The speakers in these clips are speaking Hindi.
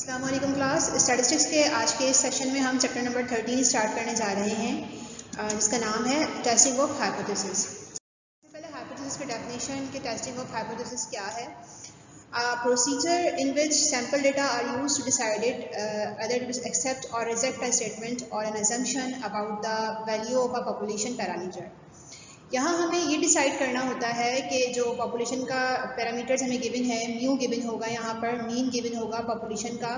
अस्सलाम वालेकुम क्लास। स्टैटिस्टिक्स के आज के इस सेशन में हम चैप्टर नंबर 13 स्टार्ट करने जा रहे हैं, जिसका नाम है टेस्टिंग ऑफ हाइपोथेसिस। सबसे पहले हाइपोथेसिस की डेफिनेशन कि टेस्टिंग ऑफ हाइपोथेसिस क्या है। Procedure in which sample data are used to decide it whether to accept or reject a statement or an assumption about the value of a population parameter। यहाँ हमें ये डिसाइड करना होता है कि जो पॉपुलेशन का पैरामीटर्स हमें गिवन है, म्यू गिवन होगा, यहाँ पर मीन गिवन होगा पॉपुलेशन का,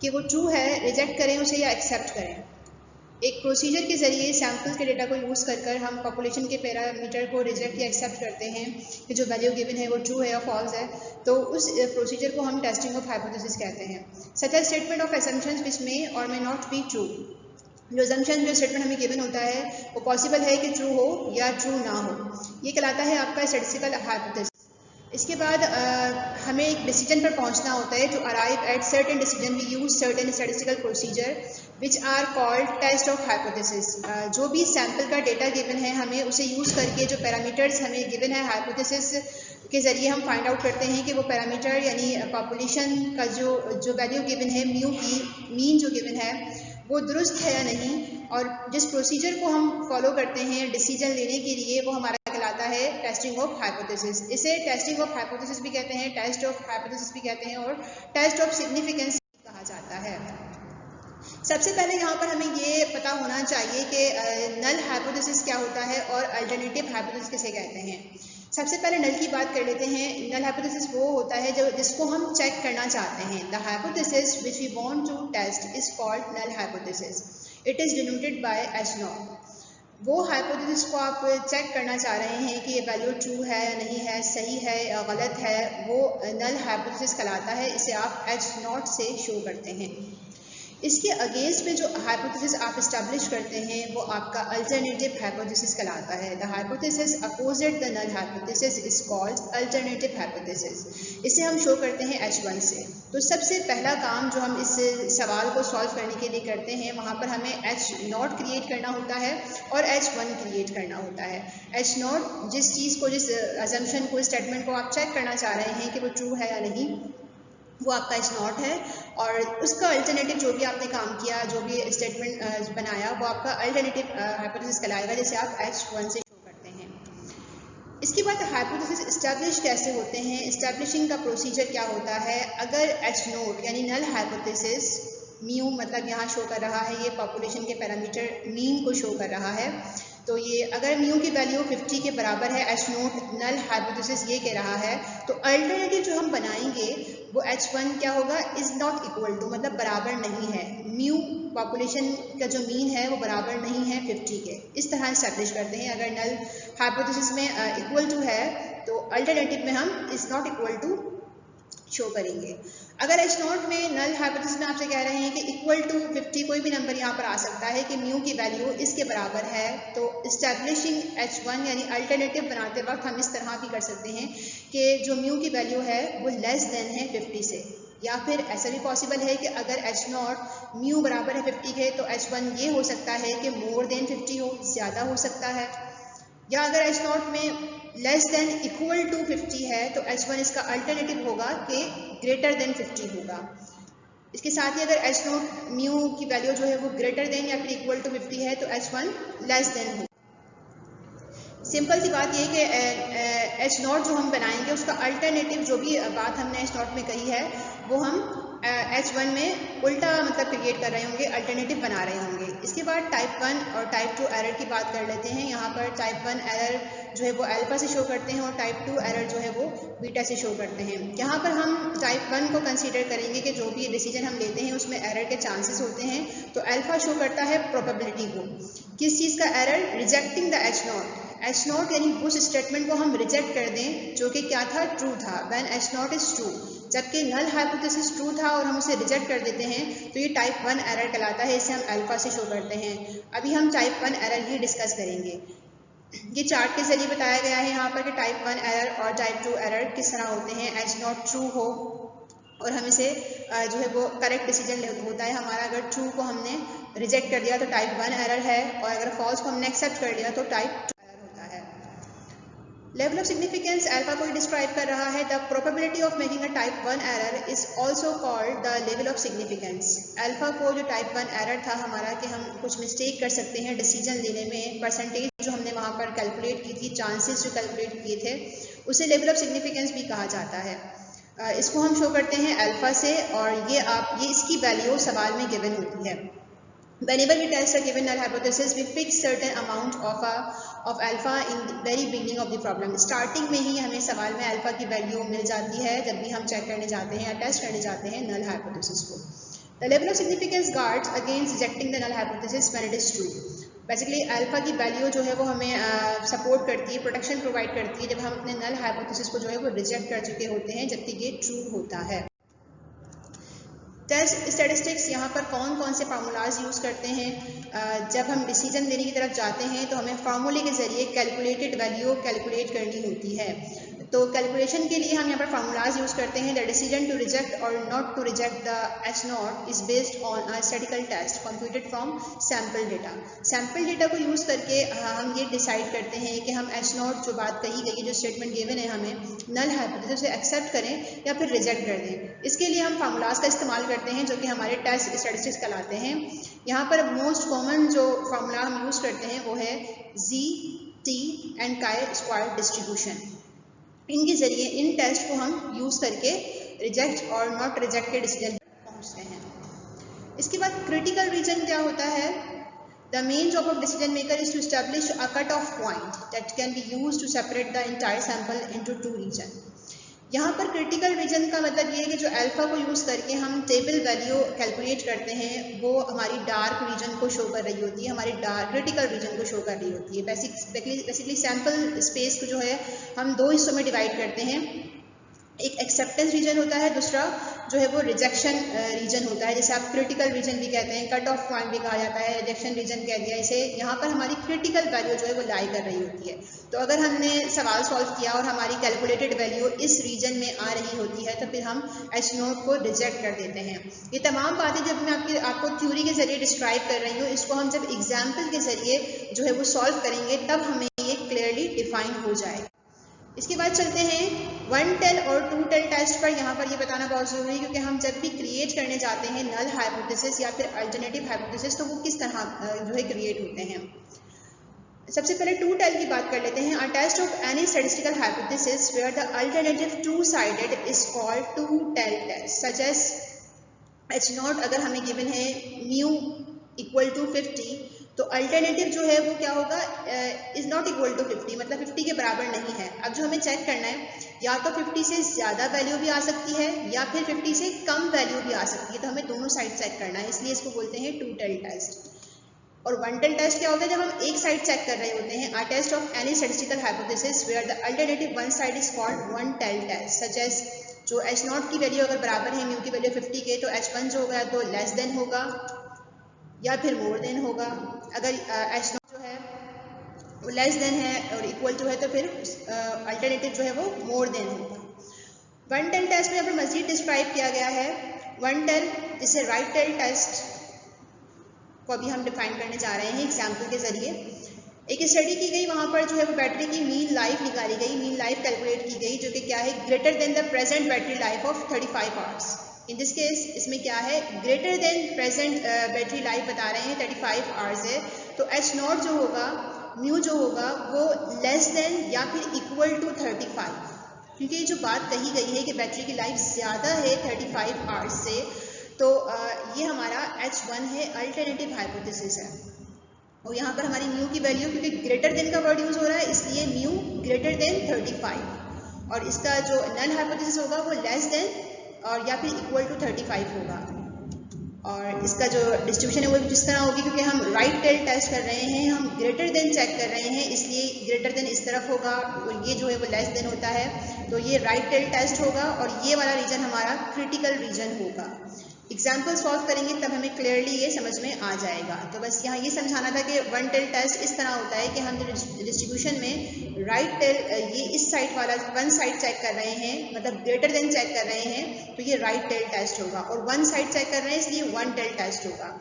कि वो ट्रू है, रिजेक्ट करें उसे या एक्सेप्ट करें। एक प्रोसीजर के ज़रिए सैम्पल्स के डेटा को यूज़ कर हम पॉपुलेशन के पैरामीटर को रिजेक्ट या एक्सेप्ट करते हैं कि जो वैल्यू गिवन है वो ट्रू है या फॉल्स है। तो उस प्रोसीजर को हम टेस्टिंग ऑफ हाइपोथेसिस कहते हैं। Such as statement of assumptions which may or may not be true. जो असम्पशन जो स्टेटमेंट हमें गिवन होता है वो पॉसिबल है कि ट्रू हो या ट्रू ना हो, ये कहलाता है आपका स्टैटिस्टिकल हाइपोथेसिस। इसके बाद हमें एक डिसीजन पर पहुंचना होता है। To arrive at certain decision we use certain statistical procedure which are called test of hypothesis. जो भी सैम्पल का डेटा गिवन है हमें उसे यूज़ करके जो पैरामीटर्स हमें गिवन है हाइपोथेसिस के ज़रिए हम फाइंड आउट करते हैं कि वो पैरामीटर यानी पॉपुलेशन का जो वैल्यू गिवन है, म्यू की मीन जो गिवन है वो दुरुस्त है या नहीं। और जिस प्रोसीजर को हम फॉलो करते हैं डिसीजन लेने के लिए वो हमारा कहलाता है टेस्टिंग ऑफ हाइपोथेसिस। इसे टेस्टिंग ऑफ हाइपोथेसिस भी कहते हैं, टेस्ट ऑफ हाइपोथेसिस भी कहते हैं और टेस्ट ऑफ सिग्निफिकेंस कहा जाता है। सबसे पहले यहाँ पर हमें ये पता होना चाहिए कि नल हाइपोथेसिस क्या होता है और अल्टरनेटिव हाइपोथेसिस किसे कहते हैं। सबसे पहले नल की बात कर लेते हैं। नल हाइपोथेसिस वो होता है जो जिसको हम चेक करना चाहते हैं। The hypothesis which we want to test is called null hypothesis. It is denoted by H0। वो हाइपोथेसिस को आप चेक करना चाह रहे हैं कि ये वैल्यू ट्रू है या नहीं है, सही है या गलत है, वो नल हाइपोथेसिस कहलाता है। इसे आप H0 से शो करते हैं। इसके अगेंस्ट में जो हाइपोथेसिस आप इस्टेब्लिश करते हैं वो आपका अल्टरनेटिव हाइपोथेसिस कहलाता है। The hypothesis opposite the null hypothesis is called alternative hypothesis. इसे हम शो करते हैं H1 से। तो सबसे पहला काम जो हम इस सवाल को सॉल्व करने के लिए करते हैं वहाँ पर हमें H0 क्रिएट करना होता है और H1 क्रिएट करना होता है। H0 जिस चीज़ को, जिस असम्पशन को, स्टेटमेंट को आप चेक करना चाह रहे हैं कि वो ट्रू है या नहीं, वो आपका H0 है। और उसका अल्टरनेटिव जो भी आपने काम किया, जो भी स्टेटमेंट बनाया, वो आपका अल्टरनेटिव हाइपोथेसिस कहलाएगा, जिसे आप H1 से शो करते हैं। इसके बाद हाइपोथेसिस इस्टेब्लिश कैसे होते हैं, इस्टेब्लिशिंग का प्रोसीजर क्या होता है। अगर H0 यानी नल हाइपोथेसिस म्यू मतलब यहाँ शो कर रहा है, ये पॉपुलेशन के पैरामीटर मीन को शो कर रहा है, तो ये अगर म्यू की वैल्यू 50 के बराबर है, H0 नल हाइपोथेसिस ये कह रहा है, तो अल्टरनेटिव जो हम बनाएंगे वो H1 क्या होगा, इज़ नॉट इक्वल टू, मतलब बराबर नहीं है। म्यू पॉपुलेशन का जो मीन है वो बराबर नहीं है 50 के। इस तरह इस्टेब्लिश करते हैं। अगर नल हाइपोथेसिस में इक्वल टू है तो अल्टरनेटिव में हम is not equal to show करेंगे। अगर H0 में नल हाइपोथेसिस में आपसे कह रहे हैं कि इक्वल टू 50, कोई भी नंबर यहाँ पर आ सकता है कि म्यू की वैल्यू इसके बराबर है, तो इस्टेब्लिशिंग H1 यानी अल्टरनेटिव बनाते वक्त हम इस तरह भी कर सकते हैं कि जो म्यू की वैल्यू है वो लेस देन है 50 से। या फिर ऐसा भी पॉसिबल है कि अगर H0 म्यू बराबर है 50 के तो H1 ये हो सकता है कि मोर देन 50 हो, ज़्यादा हो सकता है। या अगर H0 में लेस देन इक्वल टू 50 है तो H1 इसका अल्टरनेटिव होगा कि ग्रेटर देन 50 होगा। इसके साथ ही अगर H0 म्यू की वैल्यू जो है वो ग्रेटर देन या फिर इक्वल टू 50 है तो H1 लेस देन होगा। सिंपल सी बात ये कि H0 जो हम बनाएंगे उसका अल्टरनेटिव, जो भी बात हमने H0 में कही है वो हम H1 में उल्टा मतलब क्रिएट कर रहे होंगे, अल्टरनेटिव बना रहे होंगे। इसके बाद टाइप 1 और टाइप 2 एरर की बात कर लेते हैं। यहाँ पर टाइप 1 एरर जो है वो अल्फा से शो करते हैं और टाइप 2 एरर जो है वो बीटा से शो करते हैं। यहाँ पर हम टाइप 1 को कंसीडर करेंगे कि जो भी डिसीजन हम लेते हैं उसमें एरर के चांसेस होते हैं। तो अल्फा शो करता है प्रोबेबिलिटी को। किस चीज़ का एरर, रिजेक्टिंग द H0 यानी उस स्टेटमेंट को हम रिजेक्ट कर दें जो कि क्या था, ट्रू था, व्हेन H0 इज ट्रू। जबकि नल हाइपोथेसिस ट्रू था और हम उसे रिजेक्ट कर देते हैं तो ये टाइप 1 एरर कहलाता है। इसे हम अल्फा से शो करते हैं। अभी हम टाइप 1 एरर ही डिस्कस करेंगे। ये चार्ट के जरिए बताया गया है यहाँ पर कि टाइप 1 एरर और टाइप 2 एरर किस तरह होते हैं। H0 ट्रू हो और हम इसे जो है वो करेक्ट डिसीजन होता है हमारा। अगर ट्रू को हमने रिजेक्ट कर दिया तो टाइप 1 एरर है, और अगर फॉल्स को हमने एक्सेप्ट कर लिया तो टाइप 2 एरर होता है। लेवल ऑफ सिग्निफिकेंस अल्फा को डिस्क्राइब कर रहा है। The probability of making a type 1 error is also called the level of significance. Alpha को जो टाइप 1 एरर था हमारा कि हम कुछ मिस्टेक कर सकते हैं डिसीजन लेने में, परसेंटेज जो हमने वहाँ पर कैलकुलेट की थी, चांसेस जो कैलकुलेट किए थे, उसे लेवल ऑफ सिग्निफिकेंस भी कहा जाता है। इसको हम शो करते हैं अल्फा से और ये इसकी वैल्यू सवाल में गिवन होती है। Whenever we test a given null hypothesis, we fix certain amount of alpha in the very beginning of the problem. Starting में ही हमें सवाल में अल्फा की वैल्यू मिल जाती है जब भी हम चेक करने जाते हैं या टेस्ट करने जाते हैं null hypothesis को। The level of significance guards against rejecting the null hypothesis when it is true. Basically alpha की वैल्यू जो है वो हमें सपोर्ट करती है, प्रोटेक्शन प्रोवाइड करती है जब हम अपने नल हाइपोथेसिस को जो है वो रिजेक्ट कर चुके होते हैं जबकि ये ट्रू होता है। टेस्ट स्टैटिस्टिक्स यहाँ पर कौन कौन से फार्मूलाज यूज़ करते हैं? जब हम डिसीजन लेने की तरफ जाते हैं तो हमें फार्मूले के ज़रिए कैलकुलेटेड वैल्यू कैलकुलेट करनी होती है। तो कैलकुलेशन के लिए हम यहाँ पर फार्मूलाज यूज़ करते हैं। The decision to reject or not to reject the H not is based on a statistical test computed from sample data. Sample data को यूज़ करके हम ये डिसाइड करते हैं कि हम एच नॉट जो बात कही गई है, जो स्टेटमेंट गिवन है हमें नल हाइपोथेसिस से एक्सेप्ट करें या फिर रिजेक्ट कर दें। इसके लिए हम फार्मूलाज का इस्तेमाल करते हैं जो कि हमारे टेस्ट स्टैटिस्टिक्स कहलाते हैं। यहाँ पर मोस्ट कॉमन जो फार्मूला हम यूज़ करते हैं वो है जी, t and chi square distribution. इनके ज़रिए इन टेस्ट को हम यूज़ करके रिजेक्ट और नॉट रिजेक्ट के डिसीजन पर पहुँचते हैं। इसके बाद क्रिटिकल रीजन क्या होता है? The main job of decision maker is to establish a cut-off point that can be used to separate the entire sample into two regions. यहाँ पर क्रिटिकल रीजन का मतलब ये है कि जो अल्फा को यूज़ करके हम टेबल वैल्यू कैलकुलेट करते हैं वो हमारी डार्क रीजन को शो कर रही होती है, हमारी डार्क क्रिटिकल रीजन को शो कर रही होती है। बेसिकली सैम्पल स्पेस को जो है हम दो हिस्सों में डिवाइड करते हैं। एक एक्सेप्टेंस रीजन होता है, दूसरा जो है वो रिजेक्शन रीजन होता है, जैसे आप क्रिटिकल रीजन भी कहते हैं, कट ऑफ पॉइंट भी कहा जाता है, रिजेक्शन रीजन कह दिया इसे। यहाँ पर हमारी क्रिटिकल वैल्यू जो है वो लाई कर रही होती है। तो अगर हमने सवाल सॉल्व किया और हमारी कैलकुलेटेड वैल्यू इस रीजन में आ रही होती है तो फिर हम एच नोट को रिजेक्ट कर देते हैं। ये तमाम बातें जब मैं आपको थ्योरी के जरिए डिस्क्राइब कर रही हूँ, इसको हम जब एग्जाम्पल के जरिए जो है वो सॉल्व करेंगे तब हमें ये क्लियरली डिफाइन हो जाएगा। इसके बाद चलते हैं वन टेल और टू टेल टेस्ट पर। यहाँ पर ये बताना बहुत ज़रूरी है क्योंकि हम जब भी क्रिएट करने जाते हैं नल हाइपोथेसिस या फिर अल्टरनेटिव हाइपोथेसिस तो वो किस तरह जो है क्रिएट होते हैं। सबसे पहले टू टेल की बात कर लेते हैं। A test of any statistical hypothesis where the alternative two sided is called two tail test. Such as H not अगर हमें गिवन है म्यू इक्वल टू 50 तो अल्टरनेटिव जो है वो क्या होगा, इज़ नॉट इक्वल टू 50, मतलब 50 के बराबर नहीं है। अब जो हमें चेक करना है या तो 50 से ज़्यादा वैल्यू भी आ सकती है या फिर 50 से कम वैल्यू भी आ सकती है, तो हमें दोनों साइड चेक करना है, इसलिए इसको बोलते हैं टू टेल टेस्ट। और वन टेल टेस्ट क्या होता है? जब हम एक साइड चेक कर रहे होते हैं। A test of any statistical hypothesis where the alternative one side is called one tail test. Such as जो एच नॉट की वैल्यू अगर बराबर है म्यू की वैल्यू 50 के तो एच वन जो होगा तो लेस देन होगा या फिर मोर देन होगा। अगर एच नॉट जो है वो लेस देन है और इक्वल टू है तो फिर अल्टरनेटिव जो है वो मोर देन होगा। वन टेल टेस्ट में यहाँ पर मज़ीद डिस्क्राइब किया गया है। वन टेल जिसे राइट टेल टेस्ट को अभी हम डिफाइन करने जा रहे हैं एग्जाम्पल के जरिए। एक स्टडी की गई, वहाँ पर जो है वो बैटरी की मीन लाइफ निकाली गई, मीन लाइफ कैलकुलेट की गई जो कि क्या है, greater than the present battery life of 35 hours. In this case इसमें क्या है, greater than present battery life बता रहे हैं 35 आवर्स है, तो एच नॉट जो होगा, म्यू जो होगा वो लेस देन या फिर इक्वल टू 35, क्योंकि जो बात कही गई है कि बैटरी की लाइफ ज़्यादा है 35 आवर्स से, तो ये हमारा H1 है, अल्टरनेटिव हाइपोथेसिस है। और यहाँ पर हमारी म्यू की वैल्यू, क्योंकि ग्रेटर देन का वर्ड यूज़ हो रहा है इसलिए म्यू ग्रेटर देन 35, और इसका जो नल हाइपोथेसिस होगा वो लेस देन और या फिर इक्वल टू 35 होगा। और इसका जो डिस्ट्रीब्यूशन है वो किस तरह होगी, क्योंकि हम राइट टेल टेस्ट कर रहे हैं, हम ग्रेटर देन चेक कर रहे हैं, इसलिए ग्रेटर देन इस तरफ होगा और ये जो है वो लेस देन होता है, तो ये राइट टेल टेस्ट होगा और ये वाला रीजन हमारा क्रिटिकल रीजन होगा। एग्जाम्पल सॉल्व करेंगे तब हमें क्लियरली ये समझ में आ जाएगा। तो बस यहाँ ये समझाना था कि वन टेल टेस्ट इस तरह होता है कि हम डिस्ट्रीब्यूशन में राइट टेल ये इस साइड वाला वन साइड चेक कर रहे हैं, मतलब ग्रेटर देन चेक कर रहे हैं, तो ये राइट टेल टेस्ट होगा, और वन साइड चेक कर रहे हैं इसलिए वन टेल टेस्ट होगा।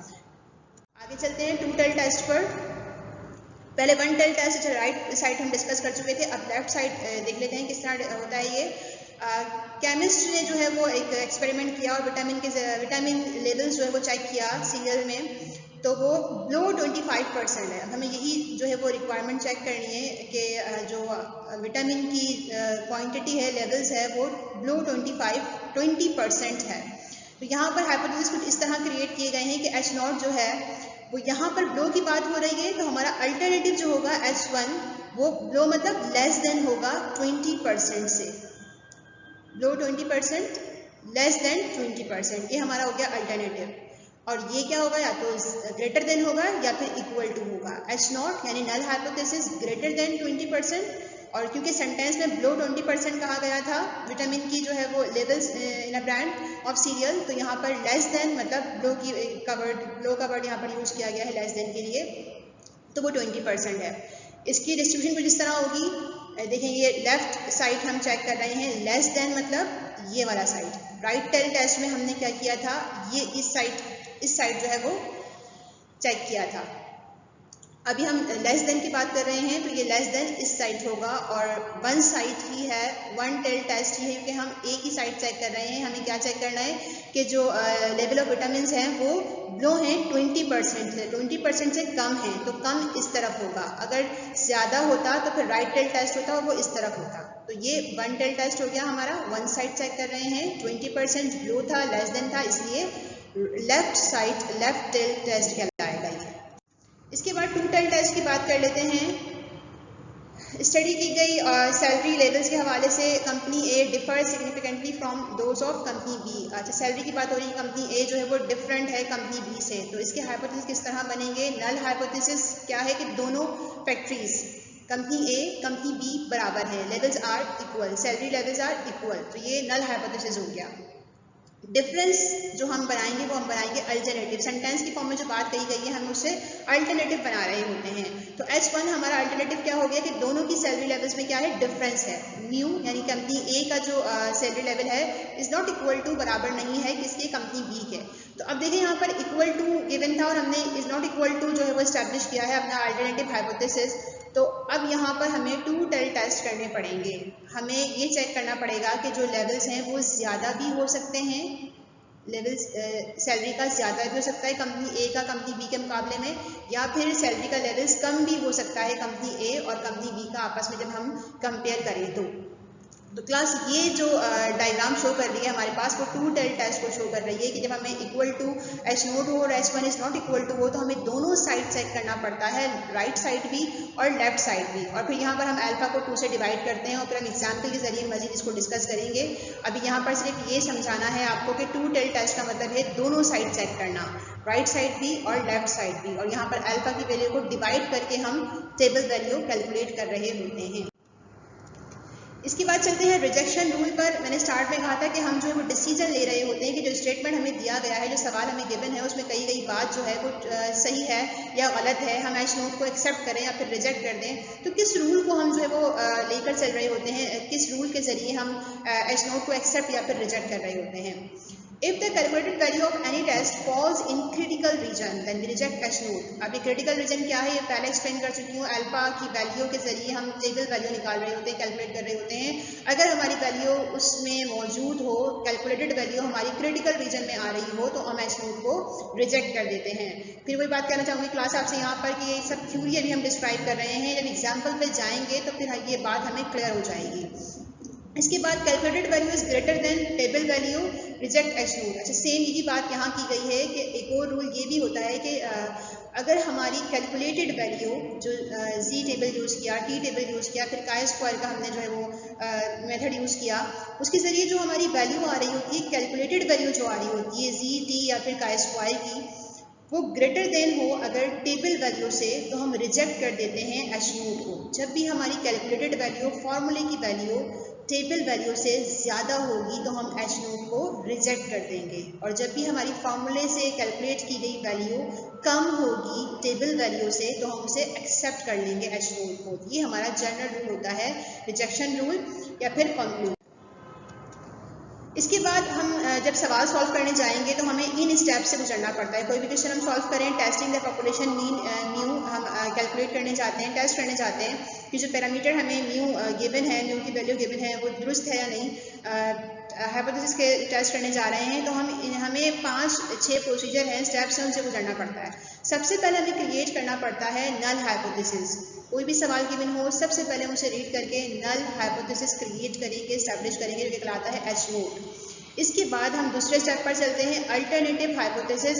आगे चलते हैं टू टेल टेस्ट पर। पहले one tail test right side हम डिस्कस कर चुके थे, अब लेफ्ट साइड देख लेते हैं किस तरह होता है ये। केमिस्ट ने जो है वो एक एक्सपेरिमेंट किया और विटामिन लेवल्स जो है वो चेक किया सीरियल में, तो वो बिलो 25% है। अब हमें यही जो है वो रिक्वायरमेंट चेक करनी है कि जो विटामिन की क्वांटिटी है, लेवल्स है, वो बिलो 20% है। तो यहाँ पर हाइपोथेसिस कुछ इस तरह क्रिएट किए गए हैं कि H0 जो है वो यहाँ पर बिलो की बात हो रही है, तो हमारा अल्टरनेटिव जो होगा H1 वो बिलो मतलब लेस देन होगा 20% से, बिलो 20%, लेस देन 20%, ये हमारा हो गया अल्टरनेटिव। और ये क्या होगा, या तो ग्रेटर देन होगा या फिर इक्वल टू होगा। H0 यानी नल हाइपोथेसिस ग्रेटर देन 20%, और क्योंकि सेंटेंस में बिलो 20% कहा गया था विटामिन की जो है वो levels in a brand of serial, तो यहाँ पर लेस देन मतलब बिलो का वर्ड यहाँ पर यूज किया गया है लेस देन के लिए, तो वो 20% है। इसकी डिस्ट्रीब्यूशन कुछ इस तरह होगी, देखें ये लेफ्ट साइड हम चेक कर रहे हैं, लेस देन मतलब ये वाला साइड। राइट टेल टेस्ट में हमने क्या किया था, ये इस साइड जो है वो चेक किया था। अभी हम लेस देन की बात कर रहे हैं, तो ये लेस देन इस साइड होगा, और वन साइड ही है, वन टेल टेस्ट ही है, क्योंकि हम एक ही साइड चेक कर रहे हैं। हमें क्या चेक करना है कि जो लेवल ऑफ विटामिन हैं वो बिलो हैं 20% से, 20% से कम है, तो कम इस तरफ होगा। अगर ज़्यादा होता तो फिर राइट टेल टेस्ट होता और वो इस तरफ होता। तो ये वन टेल टेस्ट हो गया हमारा, वन साइड चेक कर रहे हैं, 20% बिलो था, लेस देन था, इसलिए लेफ्ट टेल टेस्ट कहलाएगा ये। इसके बाद टू टेल टेस्ट की बात कर लेते हैं। स्टडी की गई सैलरी लेवल्स के हवाले से company A differ significantly from those of company B. अच्छा, सैलरी की बात हो रही है, कंपनी ए जो है वो डिफरेंट है कंपनी बी से, तो इसके हाइपोथेसिस किस तरह बनेंगे। नल हाइपोथेसिस क्या है कि दोनों factories company A company B बराबर है, levels are equal, salary levels are equal, तो ये नल हाइपोथेसिस हो गया। डिफरेंस जो हम बनाएंगे वो हम बनाएंगे अल्टरनेटिव। सेंटेंस की फॉर्म में जो बात कही गई है हम उससे अल्टरनेटिव बना रहे होते हैं। तो H1 हमारा अल्टरनेटिव क्या हो गया कि दोनों की सैलरी लेवल्स में क्या है, डिफरेंस है। म्यू यानी कंपनी ए का जो सैलरी लेवल है इज नॉट इक्वल टू, बराबर नहीं है किसके, कंपनी बी के। तो अब देखिए यहाँ पर इक्वल टू गिवन था और हमने इज नॉट इक्वल टू जो है वो एस्टैब्लिश किया है अपना अल्टरनेटिव हाइपोथेसिस। तो अब यहाँ पर हमें टू टेल टेस्ट करने पड़ेंगे। हमें ये चेक करना पड़ेगा कि जो लेवल्स हैं वो ज़्यादा भी हो सकते हैं, लेवल्स सैलरी का ज़्यादा भी हो सकता है कंपनी ए का कंपनी बी के मुकाबले में, या फिर सैलरी का लेवल्स कम भी हो सकता है कंपनी ए और कंपनी बी का आपस में जब हम कंपेयर करें तो क्लास ये जो डायग्राम शो कर रही है हमारे पास वो टू टेल टेस्ट को शो कर रही है कि जब हमें इक्वल टू H0 हो और H1 is not equal to हो तो हमें दोनों साइड चेक करना पड़ता है, राइट साइड भी और लेफ्ट साइड भी, और फिर यहाँ पर हम अल्फा को 2 से डिवाइड करते हैं और फिर हम एग्जाम्पल के जरिए मजीद इसको डिस्कस करेंगे। अभी यहाँ पर सिर्फ ये समझाना है आपको कि टू टेल टेस्ट का मतलब है दोनों साइड चेक करना, राइट साइड भी और लेफ्ट साइड भी, और यहाँ पर अल्फा की वैल्यू को डिवाइड करके हम टेबल वैल्यू कैलकुलेट कर रहे होते हैं। इसके बाद चलते हैं रिजेक्शन रूल पर। मैंने स्टार्ट में कहा था कि हम जो है वो डिसीजन ले रहे होते हैं कि जो स्टेटमेंट हमें दिया गया है, जो सवाल हमें गिवन है, उसमें कही गई बात जो है वो सही है या गलत है, हम H0 को एक्सेप्ट करें या फिर रिजेक्ट कर दें। तो किस रूल को हम जो है वो लेकर चल रहे होते हैं, किस रूल के ज़रिए हम H0 को एक्सेप्ट या फिर रिजेक्ट कर रहे होते हैं। If the calculated value of any test falls in critical region, then we reject H0. अभी critical region क्या है ये पहले एक्सप्लेन कर चुकी हूँ। अल्फा की वैल्यू के जरिए हम टेबल वैल्यू निकाल रहे होते हैं, कैलकुलेट कर रहे होते हैं। अगर हमारी वैल्यू उसमें मौजूद हो, कैलकुलेटेड वैल्यू हमारी क्रिटिकल रीजन में आ रही हो, तो हम H0 को रिजेक्ट कर देते हैं। फिर वही बात कहना चाहूँगी क्लास आपसे यहाँ पर कि ये सब थ्योरी अभी हम डिस्क्राइब कर रहे हैं, जब एग्जाम्पल पे जाएंगे तो फिर ये बात हमें क्लियर हो जाएगी। इसके बाद calculated value is greater than table value, reject H0। अच्छा, सेम यही बात यहाँ की गई है कि एक और रूल ये भी होता है कि अगर हमारी कैलकुलेटेड वैल्यू जो जी टेबल यूज़ किया, टी टेबल यूज़ किया, फिर काय स्क्वायर का हमने जो है वो मेथड यूज़ किया, उसके ज़रिए जो हमारी वैल्यू आ रही होती है, कैलकुलेटेड वैल्यू जो आ रही होती है जी टी या फिर काय स्क्वायर की, वो ग्रेटर देन हो अगर टेबल वैल्यू से, तो हम रिजेक्ट कर देते हैं H0 को। जब भी हमारी कैलकुलेटेड वैल्यू फार्मूले की वैल्यू टेबल वैल्यू से ज़्यादा होगी तो हम H0 को रिजेक्ट कर देंगे, और जब भी हमारी फार्मूले से कैलकुलेट की गई वैल्यू कम होगी टेबल वैल्यू से, तो हम उसे एक्सेप्ट कर लेंगे H0 को। ये हमारा जनरल रूल होता है, रिजेक्शन रूल या फिर कंक्लूजन। इसके बाद हम जब सवाल सॉल्व करने जाएंगे तो हमें इन स्टेप से गुजरना पड़ता है। कोई भी क्वेश्चन हम सॉल्व करें, testing the population mean mu हम कैलकुलेट करने जाते हैं, टेस्ट करने जाते हैं कि जो पैरामीटर हमें म्यू गिवन है, म्यू की वैल्यू गिवन है, वो दुरुस्त है या नहीं। हाइपोथेसिस के टेस्ट करने जा रहे हैं तो हमें 5-6 प्रोसीजर हैं, स्टेप्स हैं, उनसे गुजरना पड़ता है। सबसे पहले हमें क्रिएट करना पड़ता है नल हाइपोथेसिस। कोई भी सवाल गिवन हो, सबसे पहले उसे रीड करके नल हाइपोथेसिस क्रिएट करेंगे, एस्टैब्लिश करेंगे, जो कहलाता है एच नोट। इसके बाद हम दूसरे स्टेप पर चलते हैं, अल्टरनेटिव हाइपोथेसिस।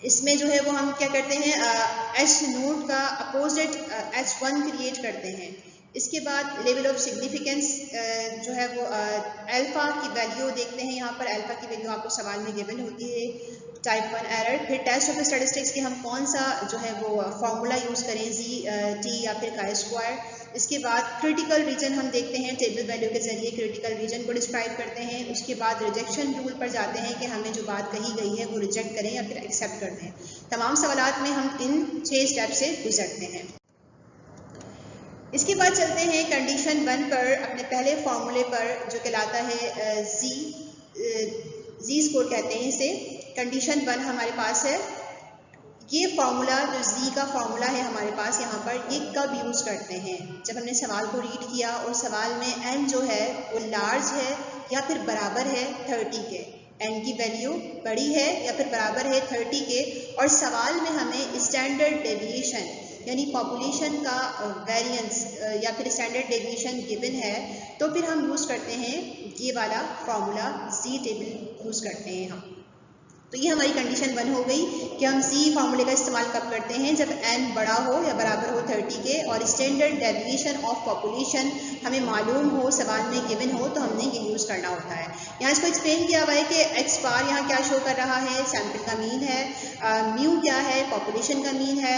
इसमें जो है वो हम क्या करते हैं, एच नोट का अपोजिट H1 क्रिएट करते हैं। इसके बाद लेवल ऑफ सिग्निफिकेंस जो है वो अल्फ़ा की वैल्यू देखते हैं। यहाँ पर अल्फ़ा की वैल्यू आपको सवाल में गिवन होती है, टाइप 1 एरर। फिर टेस्ट ऑफ स्टैटिस्टिक्स के हम कौन सा जो है वो फार्मूला यूज़ करें, टी या फिर काई स्क्वायर। इसके बाद क्रिटिकल रीजन हम देखते हैं, टेबल वैल्यू के जरिए क्रिटिकल रीजन को डिस्क्राइब करते हैं। उसके बाद रिजेक्शन रूल पर जाते हैं कि हमें जो बात कही गई है वो रिजेक्ट करें या फिर एक्सेप्ट कर दें। तमाम सवालात में हम इन 6 स्टेप से गुजरते हैं। इसके बाद चलते हैं कंडीशन 1 पर, अपने पहले फॉर्मूले पर, जो कहलाता है जी स्कोर कहते हैं इसे। कंडीशन 1 हमारे पास है। ये फार्मूला जो जी का फार्मूला है हमारे पास यहाँ पर, ये कब यूज़ करते हैं? जब हमने सवाल को रीड किया और सवाल में एन जो है वो लार्ज है या फिर बराबर है 30 के, एन की वैल्यू बड़ी है या फिर बराबर है 30 के, और सवाल में हमें स्टैंडर्ड डेविएशन यानी पॉपुलेशन का वेरिएंस या फिर स्टैंडर्ड डेविएशन गिवन है, तो फिर हम यूज़ करते हैं ये वाला फार्मूला, जी टेबल यूज़ करते हैं हम। तो ये हमारी कंडीशन 1 हो गई कि हम जी फार्मूले का इस्तेमाल कब करते हैं, जब एन बड़ा हो या बराबर हो 30 के और स्टैंडर्ड डेविएशन ऑफ पॉपुलेशन हमें मालूम हो, सवाल में गिवन हो, तो हमने ये यूज़ करना होता है। यहाँ इसको एक्सप्लेन किया हुआ है कि एक्स बार यहाँ क्या शो कर रहा है, सैम्पल का मीन है, म्यू क्या है, पॉपुलेशन का मीन है,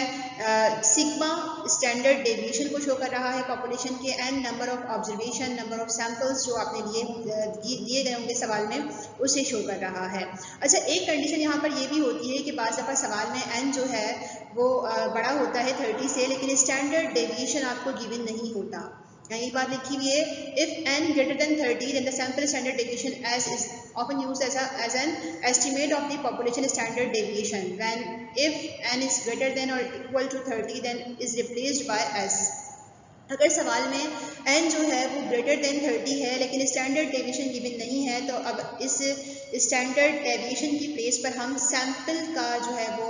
सिग्मा स्टैंडर्ड डेविएशन को शो कर रहा है पॉपुलेशन के, and number of observation, number of samples जो आपने दिए गए होंगे सवाल में, उसे शो कर रहा है। अच्छा, एक कंडीशन यहाँ पर ये भी होती है कि बाज़ दफ़ा सवाल में एन जो है वो बड़ा होता है 30 से, लेकिन स्टैंडर्ड डेविएशन आपको गिवन नहीं होता। यहाँ ये बात लिखी हुई है, if n greater than 30 then the sample standard deviation as is often used as an estimate of the population standard deviation, when if n is greater than or equal to 30 then is replaced by s। अगर सवाल में n जो है वो ग्रेटर देन 30 है लेकिन स्टैंडर्ड डेविएशन गिवन नहीं है, तो अब इस स्टैंडर्ड डेविएशन की प्लेस पर हम सैम्पल का जो है वो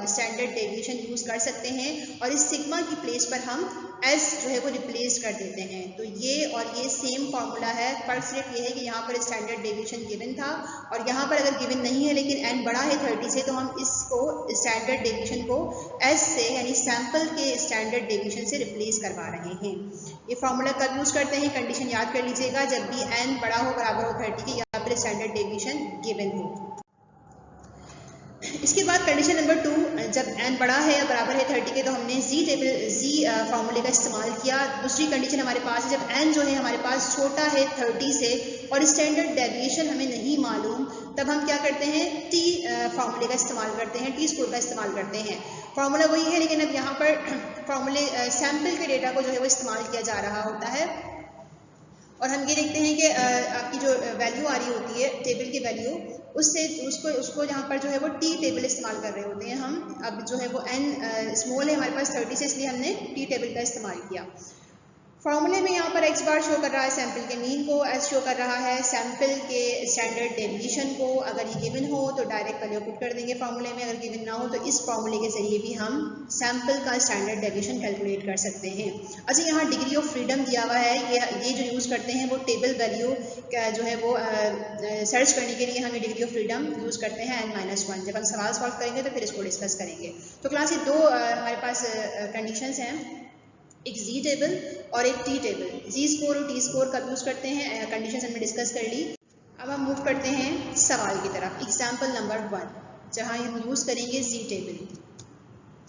स्टैंडर्ड डेविएशन यूज़ कर सकते हैं, और इस सिग्मा की प्लेस पर हम s जो है वो रिप्लेस कर देते हैं। तो ये और ये सेम फार्मूला है, फर्क सिर्फ ये है कि यहाँ पर स्टैंडर्ड डेविएशन गिवन था और यहाँ पर अगर गिवन नहीं है लेकिन n बड़ा है 30 से, तो हम इसको स्टैंडर्ड डेविएशन को s से यानी सैम्पल के स्टैंडर्ड डेविएशन से रिप्लेस करवा रहे हैं। ये फार्मूला कब यूज़ करते हैं, कंडीशन याद कर लीजिएगा, जब भी n बड़ा हो, बराबर हो 30 के या फिर स्टैंडर्ड डेविएशन गिवन हो। इसके बाद कंडीशन नंबर 2, जब n बड़ा है या बराबर है 30 के, तो हमने जी फार्मूले का इस्तेमाल किया। दूसरी कंडीशन हमारे पास है, जब n जो है हमारे पास छोटा है 30 से और स्टैंडर्ड डेविएशन हमें नहीं मालूम, तब हम क्या करते हैं, टी फार्मूले का इस्तेमाल करते हैं, टी स्कोर का इस्तेमाल करते हैं। फार्मूला वही है लेकिन अब यहाँ पर फार्मूले सैम्पल के डेटा को जो है वो इस्तेमाल किया जा रहा होता है, और हम ये देखते हैं कि आपकी जो वैल्यू आ रही होती है टेबल की वैल्यू, उससे उसको यहाँ पर जो है वो टी टेबल इस्तेमाल कर रहे होते हैं हम। अब जो है वो n स्मॉल है हमारे पास 30 से, इसलिए हमने टी टेबल का इस्तेमाल किया। फार्मूले में यहाँ पर एक्स बार शो कर रहा है सैम्पल के मीन को, एस शो कर रहा है सैम्पल के स्टैंडर्ड डेविएशन को। अगर ये गिवन हो तो डायरेक्ट वैल्यू पुट कर देंगे फार्मूले में, अगर गिवन ना हो तो इस फार्मूले के जरिए भी हम सैम्पल का स्टैंडर्ड डेविएशन कैलकुलेट कर सकते हैं। अच्छा, यहाँ डिग्री ऑफ फ्रीडम दिया हुआ है, ये जो यूज़ करते हैं वो टेबल वैल्यू का जो है वो सर्च करने के लिए हमें डिग्री ऑफ फ्रीडम यूज़ करते हैं n-1। जब हम सवाल सॉल्व करेंगे तो फिर इसको डिस्कस करेंगे। तो क्लास ये दो हमारे पास कंडीशंस हैं, एक जी टेबल और एक टी टेबल। जी स्कोर और टी स्कोर कब यूज़ करते हैं, कंडीशंस हमने डिस्कस कर ली। अब हम मूव करते हैं सवाल की तरफ। एग्जाम्पल नंबर 1, जहाँ हम यूज़ करेंगे जी टेबल।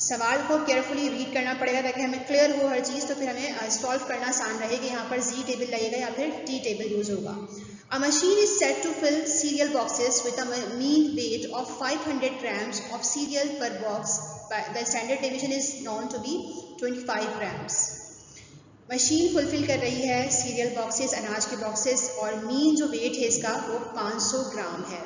सवाल को केयरफुली रीड करना पड़ेगा ताकि हमें क्लियर हो हर चीज़, तो फिर हमें सॉल्व करना आसान रहे कि यहाँ पर जी टेबल लगेगा या फिर टी टेबल यूज़ होगा। A machine is set to fill cereal boxes with a mean weight of 500 grams of cereal per box. The standard deviation is known to be 25 grams. Machine fulfil कर रही है सीरियल बॉक्सेस, अनाज के बॉक्सेस, और मीन जो वेट है इसका वो 500 ग्राम है।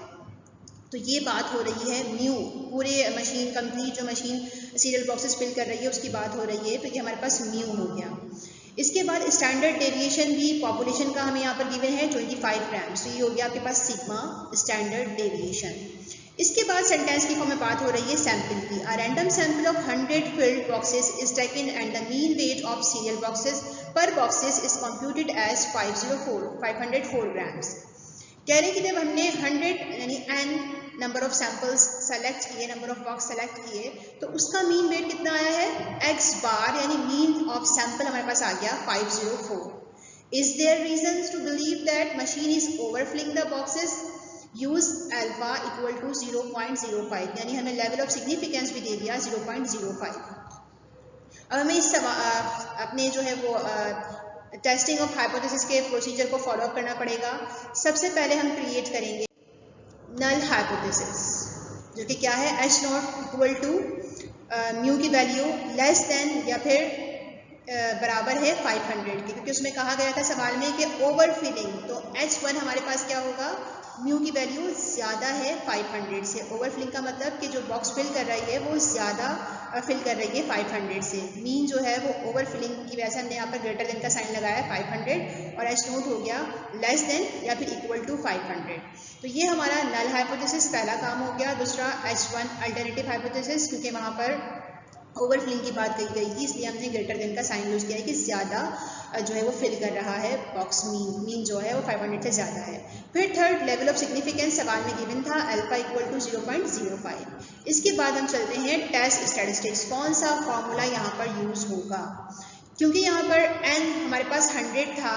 तो ये बात हो रही है म्यू, पूरे मशीन कंप्लीट जो मशीन सीरियल बॉक्सेस फिल कर रही है उसकी बात हो रही है। तो ये हमारे पास म्यू हो गया। इसके बाद स्टैंडर्ड डेविएशन भी पॉपुलेशन का हमें यहाँ पर गिवन है 25 ग्राम्स। तो ये हो गया आपके पास सिग्मा स्टैंडर्ड डेविएशन। इसके बाद सेंटेंस की फॉर्म में बात हो रही है सैंपल की। A random sample of 100 filled boxes is taken and the mean weight of cereal boxes per boxes is computed as 504 grams. कह रहे हैं कि जब हमने 100 यानी n number of samples select किए, नंबर ऑफ बॉक्स सेलेक्ट किए, तो उसका मीन वेट कितना आया है x बार, यानी मीन ऑफ सैंपल हमारे पास आ गया 504। Is there reasons to believe that machine is overfilling the boxes? Use alpha equal to 0.05, यानी हमें लेवल ऑफ सिग्निफिकेंस भी दे दिया 0.05। अब हमें इस अपने जो है वो टेस्टिंग ऑफ हाइपोथेसिस के प्रोसीजर को फॉलो अप करना पड़ेगा। सबसे पहले हम क्रिएट करेंगे नल हाइपोथेसिस, जो कि क्या है H not equal to mu की वैल्यू लेस देन या फिर बराबर है 500 की, क्योंकि उसमें कहा गया था सवाल में कि ओवर फिलिंग। तो H1 हमारे पास क्या होगा, म्यू की वैल्यू ज़्यादा है 500 से। ओवर फिलिंग का मतलब कि जो बॉक्स फिल कर रही है वो ज़्यादा फिल कर रही है 500 से। मीन जो है वो ओवर फिलिंग की वजह से हमने यहाँ पर ग्रेटर देन का साइन लगाया 500, और H नोट हो गया लेस देन या फिर इक्वल टू 500। तो ये हमारा नल हाइपोथेसिस पहला काम हो गया। दूसरा H1 अल्टरनेटिव हाइपोथेसिस, क्योंकि वहाँ पर ओवरफिलिंग की बात कही गई थी, इसलिए हमने ग्रेटर देन का साइन यूज किया है कि ज़्यादा जो है वो फिल कर रहा है बॉक्स। मीन जो है वो 500 से ज़्यादा है। फिर थर्ड लेवल ऑफ सिग्निफिकेंस सवाल में गिवन था अल्फा इक्वल टू 0.05। इसके बाद हम चलते हैं टेस्ट स्टैटिस्टिक्स। कौन सा फॉर्मूला यहाँ पर यूज़ होगा, क्योंकि यहाँ पर n हमारे पास 100 था,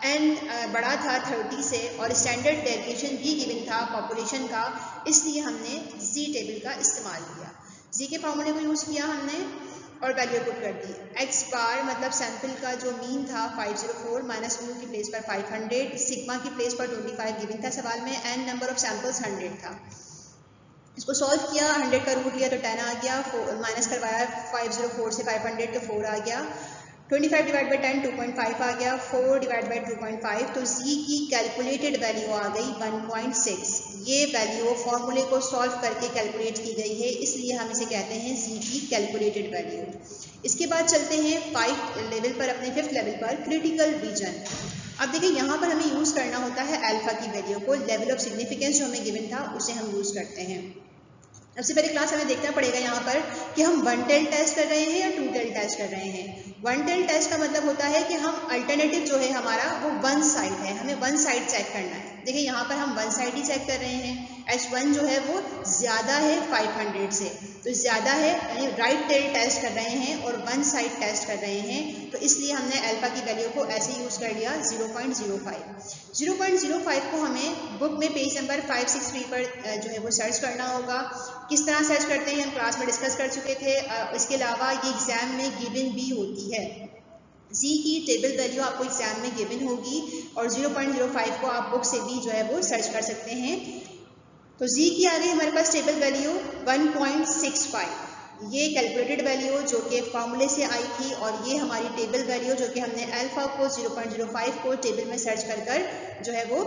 n बड़ा था 30 से, और स्टैंडर्ड डेविएशन भी गिवन था पॉपुलेशन का, इसलिए हमने जी टेबल का इस्तेमाल किया। जी के फार्मूले को यूज़ किया हमने और वैल्यू पुट कर दी। एक्स बार मतलब सैंपल का जो मीन था 504 माइनस म्यू की प्लेस पर 500, सिग्मा की प्लेस पर 25 गिवन था सवाल में, एन नंबर ऑफ सैंपल्स 100 था। इसको सॉल्व किया, 100 का रूट लिया तो 10 आ गया, माइनस करवाया 504 से 500 तो 4 आ गया, 25 डिवाइड बाई 10 2.5 आ गया, 4 डिवाइड बाई 2.5, तो जी की कैलकुलेटेड वैल्यू आ गई 1.6। ये वैल्यू फॉर्मूले को सॉल्व करके कैलकुलेट की गई है, इसलिए हम इसे कहते हैं जी की कैलकुलेटेड वैल्यू। इसके बाद चलते हैं 5 लेवल पर, अपने 5th लेवल पर क्रिटिकल रीजन। अब देखिए यहाँ पर हमें यूज़ करना होता है अल्फा की वैल्यू को, लेवल ऑफ सिग्निफिकेंस जो हमें गिवन था उसे हम यूज़ करते हैं। सबसे पहले क्लास हमें देखना पड़ेगा यहाँ पर कि हम 1 टेल टेस्ट कर रहे हैं या 2 टेल टेस्ट कर रहे हैं। 1 टेल टेस्ट का मतलब होता है कि हम अल्टरनेटिव जो है हमारा वो 1 साइड है, हमें 1 साइड चेक करना है। देखिए यहाँ पर हम 1 साइड ही चेक कर रहे हैं। H1 जो है वो ज़्यादा है 500 से, तो ज़्यादा है यानी राइट टेल टेस्ट कर रहे हैं और 1 साइड टेस्ट कर रहे हैं, तो इसलिए हमने अल्फा की वैल्यू को ऐसे यूज़ कर लिया 0.05। 0.05 को हमें बुक में पेज नंबर 563 पर जो है वो सर्च करना होगा। किस तरह सर्च करते हैं हम क्लास में डिस्कस कर चुके थे। इसके अलावा ये एग्ज़ाम में गिवन भी होती है। जी की टेबल वैल्यू आपको एग्जाम में गिवन होगी और 0.05 को आप बुक से भी जो है वो सर्च कर सकते हैं। तो जी की आ गई हमारे पास टेबल वैल्यू 1.65, ये कैलकुलेटेड वैल्यू जो कि फॉर्मूले से आई थी, और ये हमारी टेबल वैल्यू जो कि हमने अल्फा को 0.05 को टेबल में सर्च कर जो है वो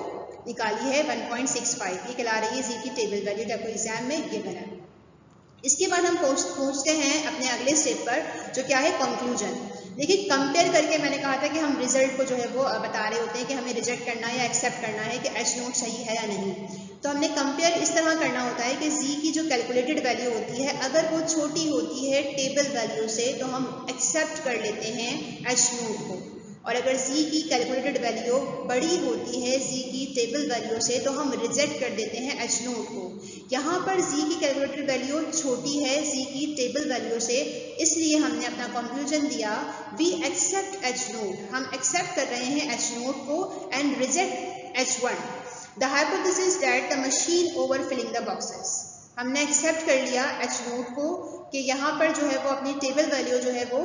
निकाली है 1.65। ये कहला रही है जी की टेबल वैल्यू जो आपको एग्जाम में गिवन है। इसके बाद हम पहुँचते हैं अपने अगले स्टेप पर, जो क्या है कंक्लूजन। देखिए कंपेयर करके मैंने कहा था कि हम रिजल्ट को जो है वो बता रहे होते हैं कि हमें रिजेक्ट करना है या एक्सेप्ट करना है कि H नोट सही है या नहीं। तो हमने कंपेयर इस तरह करना होता है कि जी की जो कैलकुलेटेड वैल्यू होती है अगर वो छोटी होती है टेबल वैल्यू से तो हम एक्सेप्ट कर लेते हैं H नोट को, और अगर जी की कैलकुलेटेड वैल्यू बड़ी होती है जी की टेबल वैल्यू से तो हम रिजेक्ट कर देते हैं H नोट को। यहाँ पर जी की कैलकुलेटेड वैल्यू छोटी है जी की टेबल वैल्यू से, इसलिए हमने अपना कंक्लूजन दिया वी एक्सेप्ट H नोट। हम एक्सेप्ट कर रहे हैं H नोट को and reject H1। The hypothesis that the machine overfilling the boxes. हमने एक्सेप्ट कर लिया H नोट को कि यहाँ पर जो है वो अपनी टेबल वैल्यू जो है वो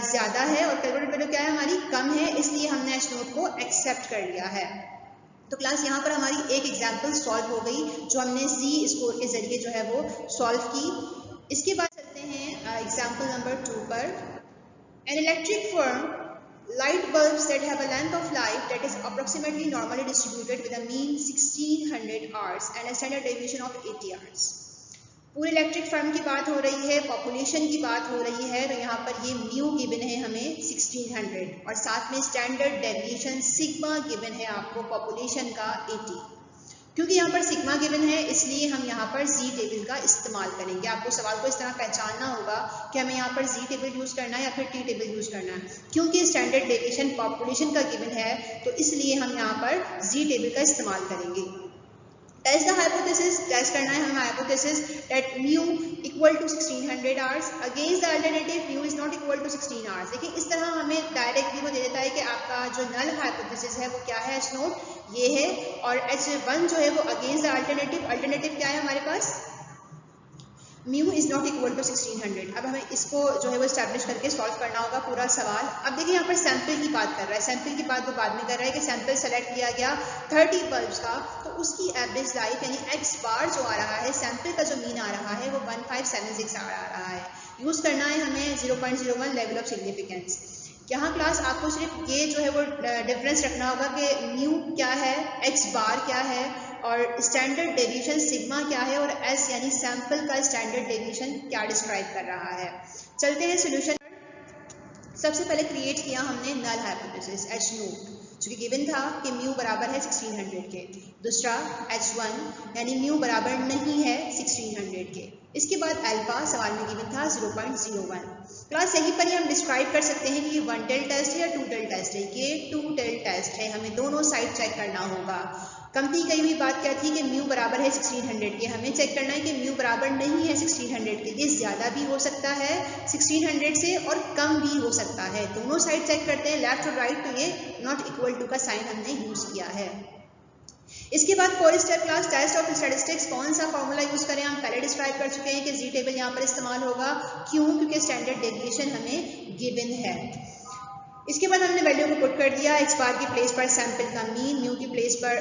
ज़्यादा है और कैलकुलेटेड वैल्यू क्या है हमारी कम है, इसलिए हमने H नोट को एक्सेप्ट कर लिया है। तो क्लास यहाँ पर हमारी एक एग्जाम्पल सॉल्व हो गई जो हमने सी स्कोर के ज़रिए जो है वो सॉल्व की। इसके बाद चलते हैं एग्जाम्पल नंबर 2 पर। An electric firm light bulbs that have a length of light that is approximately normally distributed with a mean 1600 hours and a standard deviation of 80 hours. पूरे इलेक्ट्रिक फर्म की बात हो रही है, पॉपुलेशन की बात हो रही है, तो यहाँ पर ये म्यू गिवन है हमें 1600 और साथ में स्टैंडर्ड डेविएशन सिग्मा गिवन है आपको पॉपुलेशन का 80। क्योंकि यहाँ पर सिग्मा गिवन है इसलिए हम यहाँ पर जी टेबल का इस्तेमाल करेंगे। आपको सवाल को इस तरह पहचानना होगा कि हमें यहाँ पर जी टेबल यूज़ करना है या फिर टी टेबल यूज़ करना है। क्योंकि स्टैंडर्ड डेविएशन पॉपुलेशन का गिवन है तो इसलिए हम यहाँ पर जी टेबल का इस्तेमाल करेंगे। टेस्ट द हाइपोथेसिस, टेस्ट करना है हमें हाइपोथेसिस that mu equal to 1600 hours against the alternative mu is not equal to 16 hours. देखिए इस तरह हमें डायरेक्टली वो दे देता है कि आपका जो नल हाइपोथेसिस है वो क्या है, एच नोट ये है और H1 जो है वो अगेंस्ट द अल्टरनेटिव, अल्टरनेटिव क्या है हमारे पास mu is not equal to 1600। अब हमें इसको जो है वो एस्टैब्लिश करके सॉल्व करना होगा पूरा सवाल। अब देखिए यहाँ पर सैंपल की बात कर रहा है, सैंपल की बात वो बाद में कर रहा है कि सैंपल सेलेक्ट किया गया 30 बल्ब्स का, तो उसकी एवरेज लाइफ यानी एक्स बार जो आ रहा है, सैंपल का जो मीन आ रहा है वो 1576 आ रहा है। यूज़ करना है हमें 0.01 लेवल ऑफ सिग्निफिकेंस। यहाँ क्लास आपको सिर्फ ये जो है वो डिफरेंस रखना होगा कि म्यू क्या है, एक्स बार क्या है और स्टैंडर्ड डेविएशन सिग्मा क्या है और एस यानी सैंपल का स्टैंडर्ड डेविएशन क्या डिस्क्राइब कर रहा है। चलते हैं सॉल्यूशन। सबसे पहले क्रिएट किया हमने नल हाइपोथेसिस एच नोट जो कि गिवन था कि म्यू बराबर है 1600 के। दूसरा H1 यानी म्यू बराबर नहीं है 1600 के। इसके बाद अल्फा सवाल में गिवन था 0.01। क्लास यहीं पर ही हम डिस्क्राइब कर सकते हैं कि ये 1 टेल टेस्ट है या 2 टेल टेस्ट है। ये 2 टेल टेस्ट है, हमें दोनों साइड चेक करना होगा। कंपनी कही हुई बात क्या थी कि म्यू बराबर है 1600 के, हमें चेक करना है कि म्यू बराबर नहीं है 1600 के। ये ज़्यादा भी हो सकता है 1600 से और कम भी हो सकता है। दोनों साइड चेक करते हैं लेफ्ट और राइट, तो ये नॉट इक्वल टू का साइन हमने यूज़ किया है। इसके बाद 4 step class test of statistics, कौन सा फॉर्मूला यूज़ करें हम पहले डिस्क्राइब कर चुके हैं कि जी टेबल यहाँ पर इस्तेमाल होगा। क्यों? क्योंकि स्टैंडर्ड डेविएशन हमें गिवन है। इसके बाद हमने वैल्यू को पुट कर दिया, एक्स बार की प्लेस पर सैंपल का मीन, म्यू की प्लेस पर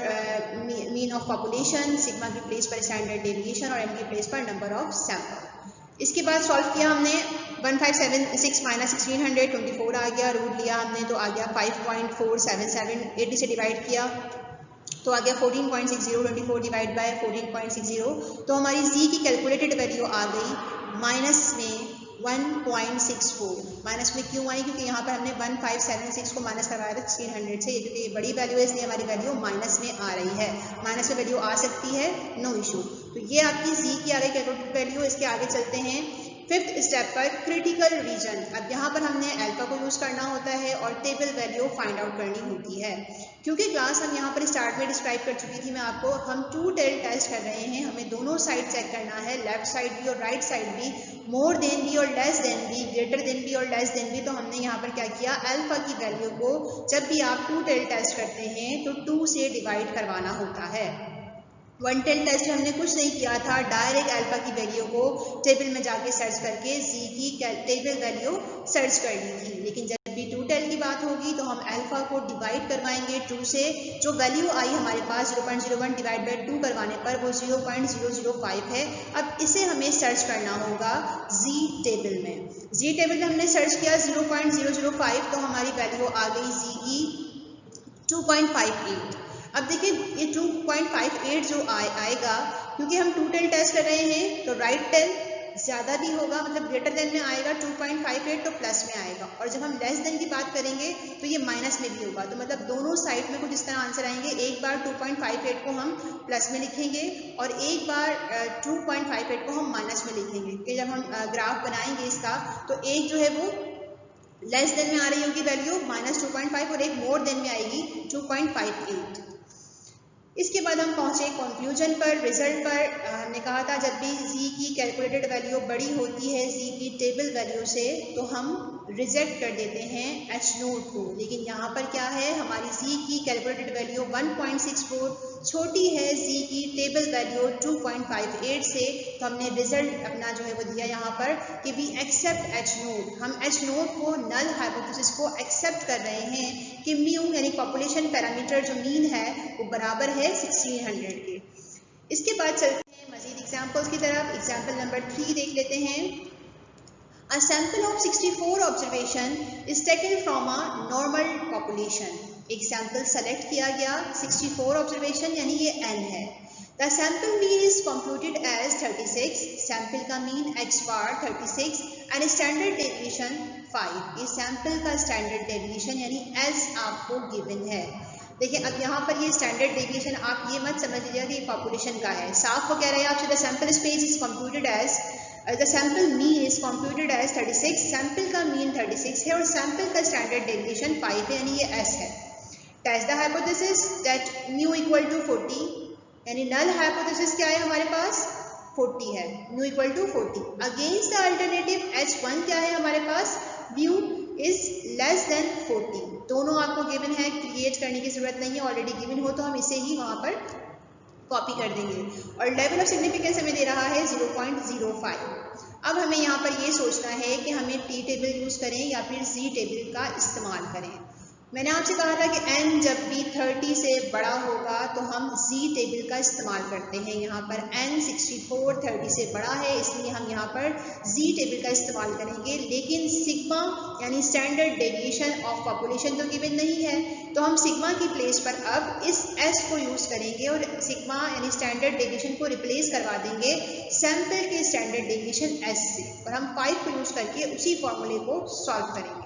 मीन ऑफ पॉपुलेशन, सिग्मा की प्लेस पर स्टैंडर्ड डेविएशन और एम की प्लेस पर नंबर ऑफ सैंपल। इसके बाद सॉल्व किया हमने 1576 माइनस 1600 24 आ गया, रूट लिया हमने तो आ गया 5.477, 80 से डिवाइड किया तो आ गया 14.60, 24 डिवाइड बाय 14.60, तो हमारी जी की कैलकुलेटेड वैल्यू आ गई माइनस में 1.64। माइनस में क्यों आई? क्योंकि यहाँ पर हमने 1576 को माइनस करवाया था 1600 से, क्योंकि ये बड़ी वैल्यू है इसलिए हमारी वैल्यू माइनस में आ रही है। माइनस में वैल्यू आ सकती है, नो इशू। तो ये आपकी जी की आ गई कैलकुलेटेड वैल्यू। इसके आगे चलते हैं 5th स्टेप पर, क्रिटिकल रीजन। अब यहाँ पर हमने अल्फा को यूज़ करना होता है और टेबल वैल्यू फाइंड आउट करनी होती है। क्योंकि क्लास हम यहाँ पर स्टार्ट में डिस्क्राइब कर चुकी थी मैं आपको, हम 2 टेल टेस्ट कर रहे हैं, हमें दोनों साइड चेक करना है, लेफ्ट साइड भी और राइट साइड भी, मोर देन भी और लेस देन भी, ग्रेटर देन भी और लेस देन भी। तो हमने यहाँ पर क्या किया, अल्फा की वैल्यू को जब भी आप 2 टेल टेस्ट करते हैं तो 2 से डिवाइड करवाना होता है। 1 टेल टेस्ट में हमने कुछ नहीं किया था, डायरेक्ट अल्फा की वैल्यू को टेबल में जाके सर्च करके जी की टेबल वैल्यू सर्च कर ली थी। लेकिन जब भी 2 टेल की बात होगी तो हम अल्फा को डिवाइड करवाएंगे 2 से। जो वैल्यू आई हमारे पास 0.01 डिवाइड बाय 2 करवाने पर वो 0.005 है। अब इसे हमें सर्च करना होगा जी टेबल में। जी टेबल में हमने सर्च किया 0.005, तो हमारी वैल्यू आ गई जी की 2.58। अब देखिए ये 2.58 जो आएगा, क्योंकि हम 2 टेल टेस्ट कर रहे हैं तो राइट टेल ज़्यादा भी होगा, मतलब ग्रेटर देन में आएगा 2.58 तो प्लस में आएगा, और जब हम लेस देन की बात करेंगे तो ये माइनस में भी होगा। तो मतलब दोनों साइड में कुछ इस तरह आंसर आएंगे, एक बार 2.58 को हम प्लस में लिखेंगे और एक बार 2.58 को हम माइनस में लिखेंगे। कि जब हम ग्राफ बनाएंगे इसका तो एक जो है वो लेस देन में आ रही होगी वैल्यू -2.5 और एक मोर देन में आएगी 2.58। इसके बाद हम पहुंचे कंक्लूजन पर, रिजल्ट पर। हमने कहा था जब भी जी की कैलकुलेटेड वैल्यू बड़ी होती है जी की टेबल वैल्यू से तो हम रिजेक्ट कर देते हैं एच नोट को। लेकिन यहाँ पर क्या है, हमारी जी की कैलकुलेटेड वैल्यू 1.64 छोटी है जी की टेबल वैल्यू 2.58 से, तो हमने रिजल्ट अपना जो है वो दिया यहाँ पर कि वी एक्सेप्ट एच नोट। हम एच नोट को, नल हाइपोथेसिस को एक्सेप्ट कर रहे हैं कि म्यू यानी पॉपुलेशन पैरामीटर जो मीन है वो बराबर है 1600 के। इसके बाद चलते हैं मजीद एग्जाम्पल्स की तरफ। एग्जाम्पल नंबर 3 देख लेते हैं। A sample of 64 observation is taken from a normal population. एक सैंपल सेलेक्ट किया गया 64 ऑब्जर्वेशन यानी ये n है. The sample mean is computed as 36. Sample का mean x bar 36 and standard deviation 5. ये सैंपल का स्टैंडर्ड डेविएशन यानी s आपको गिवन है. देखिए अब यहाँ पर ये स्टैंडर्ड डेविएशन आप ये मत समझ लीजिएगा कि पॉपुलेशन का है. साफ वो कह रहे हैं आपसे the sample space is computed as the sample mean is computed as 36. Sample का मीन 36 है और सैंपल का स्टैंडर्ड डेविएशन 5 है यानी ये s है. Test the hypothesis that mu equal to 40 यानी नल हाइपोथेसिस क्या है हमारे पास 40 है. Mu equal to 40 against the alternative h1 क्या है हमारे पास म्यू इज लेस देन 40. दोनों आपको गिवन है, क्रिएट करने की जरूरत नहीं है, ऑलरेडी गिवन हो तो हम इसे ही वहाँ पर कॉपी कर देंगे. और लेवल ऑफ सिग्निफिकेंस हमें दे रहा है 0.05. अब हमें यहाँ पर ये सोचना है कि हमें टी टेबल यूज़ करें या फिर जी टेबल का इस्तेमाल करें. मैंने आपसे कहा था कि n जब भी 30 से बड़ा होगा तो हम z टेबल का इस्तेमाल करते हैं. यहाँ पर n 64 30 से बड़ा है इसलिए हम यहाँ पर z टेबल का इस्तेमाल करेंगे. लेकिन सिग्मा यानी स्टैंडर्ड डेविएशन ऑफ पॉपुलेशन तो गिवन नहीं है तो हम सिग्मा की प्लेस पर अब इस s को यूज़ करेंगे और सिग्मा यानी स्टैंडर्ड डेविएशन को रिप्लेस करवा देंगे सैंपल के स्टैंडर्ड डेविएशन s से और हम 5 को यूज़ करके उसी फॉर्मूले को सॉल्व करेंगे.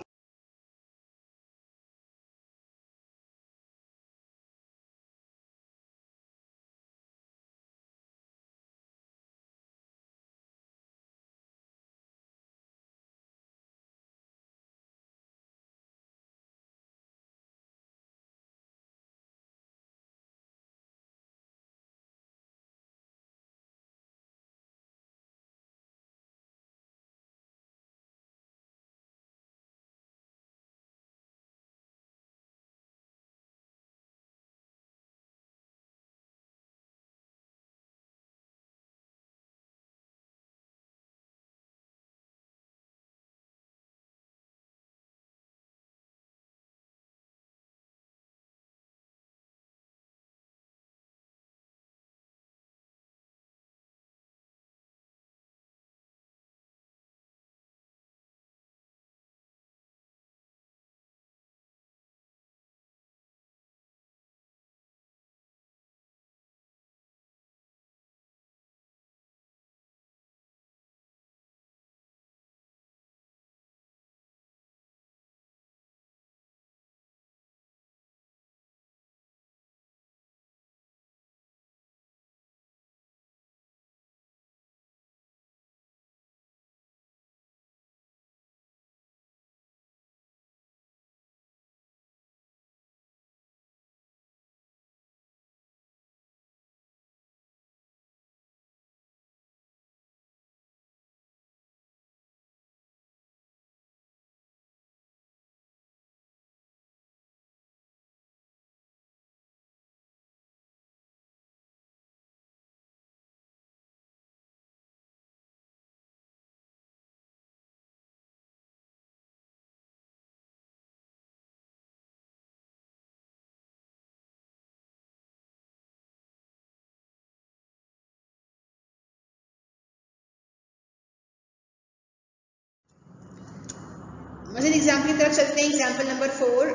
मजीद एग्जाम्पल की तरफ चलते हैं. Example number 4.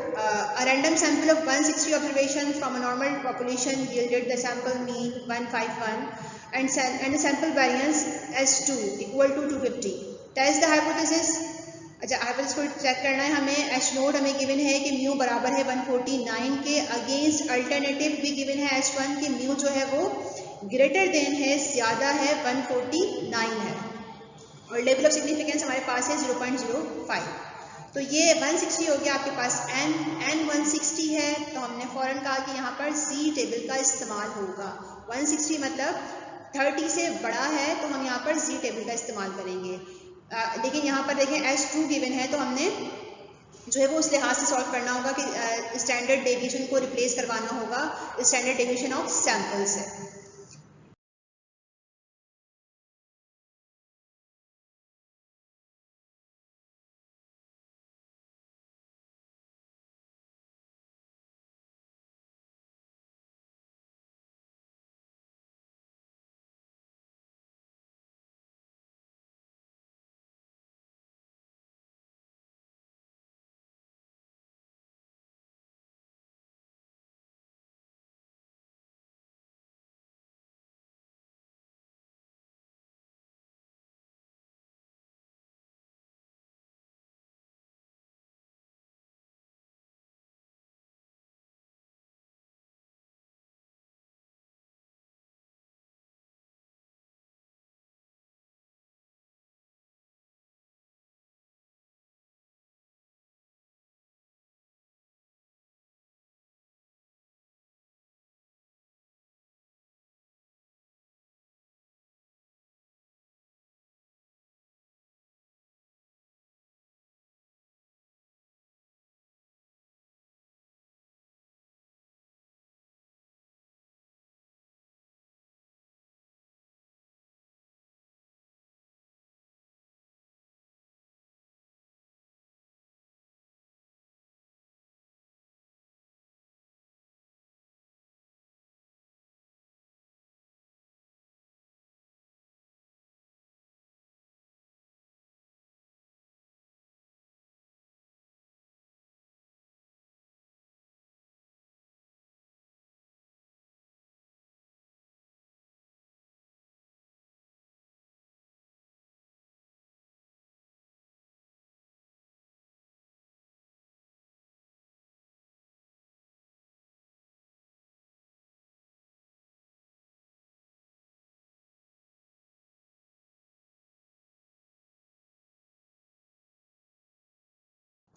A random sample of 160 observation from a normal population yielded the sample mean 151 and the sample variance S2 equal to 250. Test the hypothesis. अच्छा हाइपोथेसिस को चेक करना है हमें. एच नोट हमें गिवन है कि म्यू बराबर है 149 के. अगेंस्ट अल्टरनेटिव भी गिवन है H1 के म्यू जो है वो ग्रेटर देन है, ज़्यादा है, 149 है और लेवल ऑफ सिग्निफिकेंस हमारे पास है 0.05. तो ये 160 हो गया आपके पास. n 160 है तो हमने फ़ौरन कहा कि यहाँ पर z टेबल का इस्तेमाल होगा. 160 मतलब 30 से बड़ा है तो हम यहाँ पर z टेबल का इस्तेमाल करेंगे. लेकिन यहाँ पर देखें H2 गिवन है तो हमने जो है वो उस लिहाज से सॉल्व करना होगा कि स्टैंडर्ड डेविएशन को रिप्लेस करवाना होगा स्टैंडर्ड डेविएशन ऑफ सैंपल से.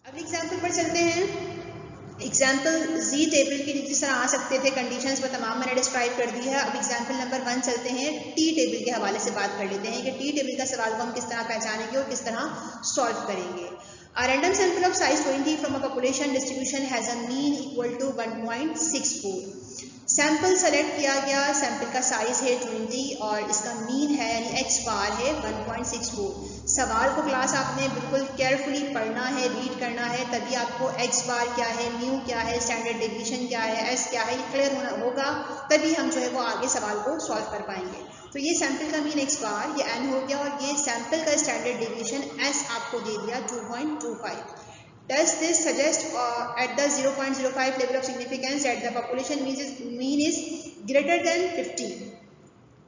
अगले एग्जाम्पल पर चलते हैं। एग्जाम्पल जी टेबल के जिस तरह आ सकते थे कंडीशंस वो तमाम मैंने डिस्क्राइब कर दी है। अब एग्जाम्पल नंबर 1 चलते हैं, टी टेबल के हवाले से बात कर लेते हैं कि टी टेबल का सवाल को हम किस तरह पहचानेंगे और किस तरह सॉल्व करेंगे। A random sample of size 20 from a population distribution has a mean equal to 1.64. Sample select किया गया, सैम्पल का साइज है 20 और इसका मीन है यानी एक्स बार है 1.64। सवाल को क्लास आपने बिल्कुल केयरफुली पढ़ना है, रीड करना है, तभी आपको एक्स बार क्या है, म्यू क्या है, स्टैंडर्ड डेविएशन क्या है, एस क्या है, क्लियर होना होगा, तभी हम जो है वो आगे सवाल को सॉल्व कर पाएंगे। तो ये सैम्पल का मीन एक्स बार, ये एन हो गया, और ये सैम्पल का स्टैंडर्ड डेविएशन एस आपको दे दिया 2.25। Does this suggest at the 0.05 level of significance that the population mean is greater than 15?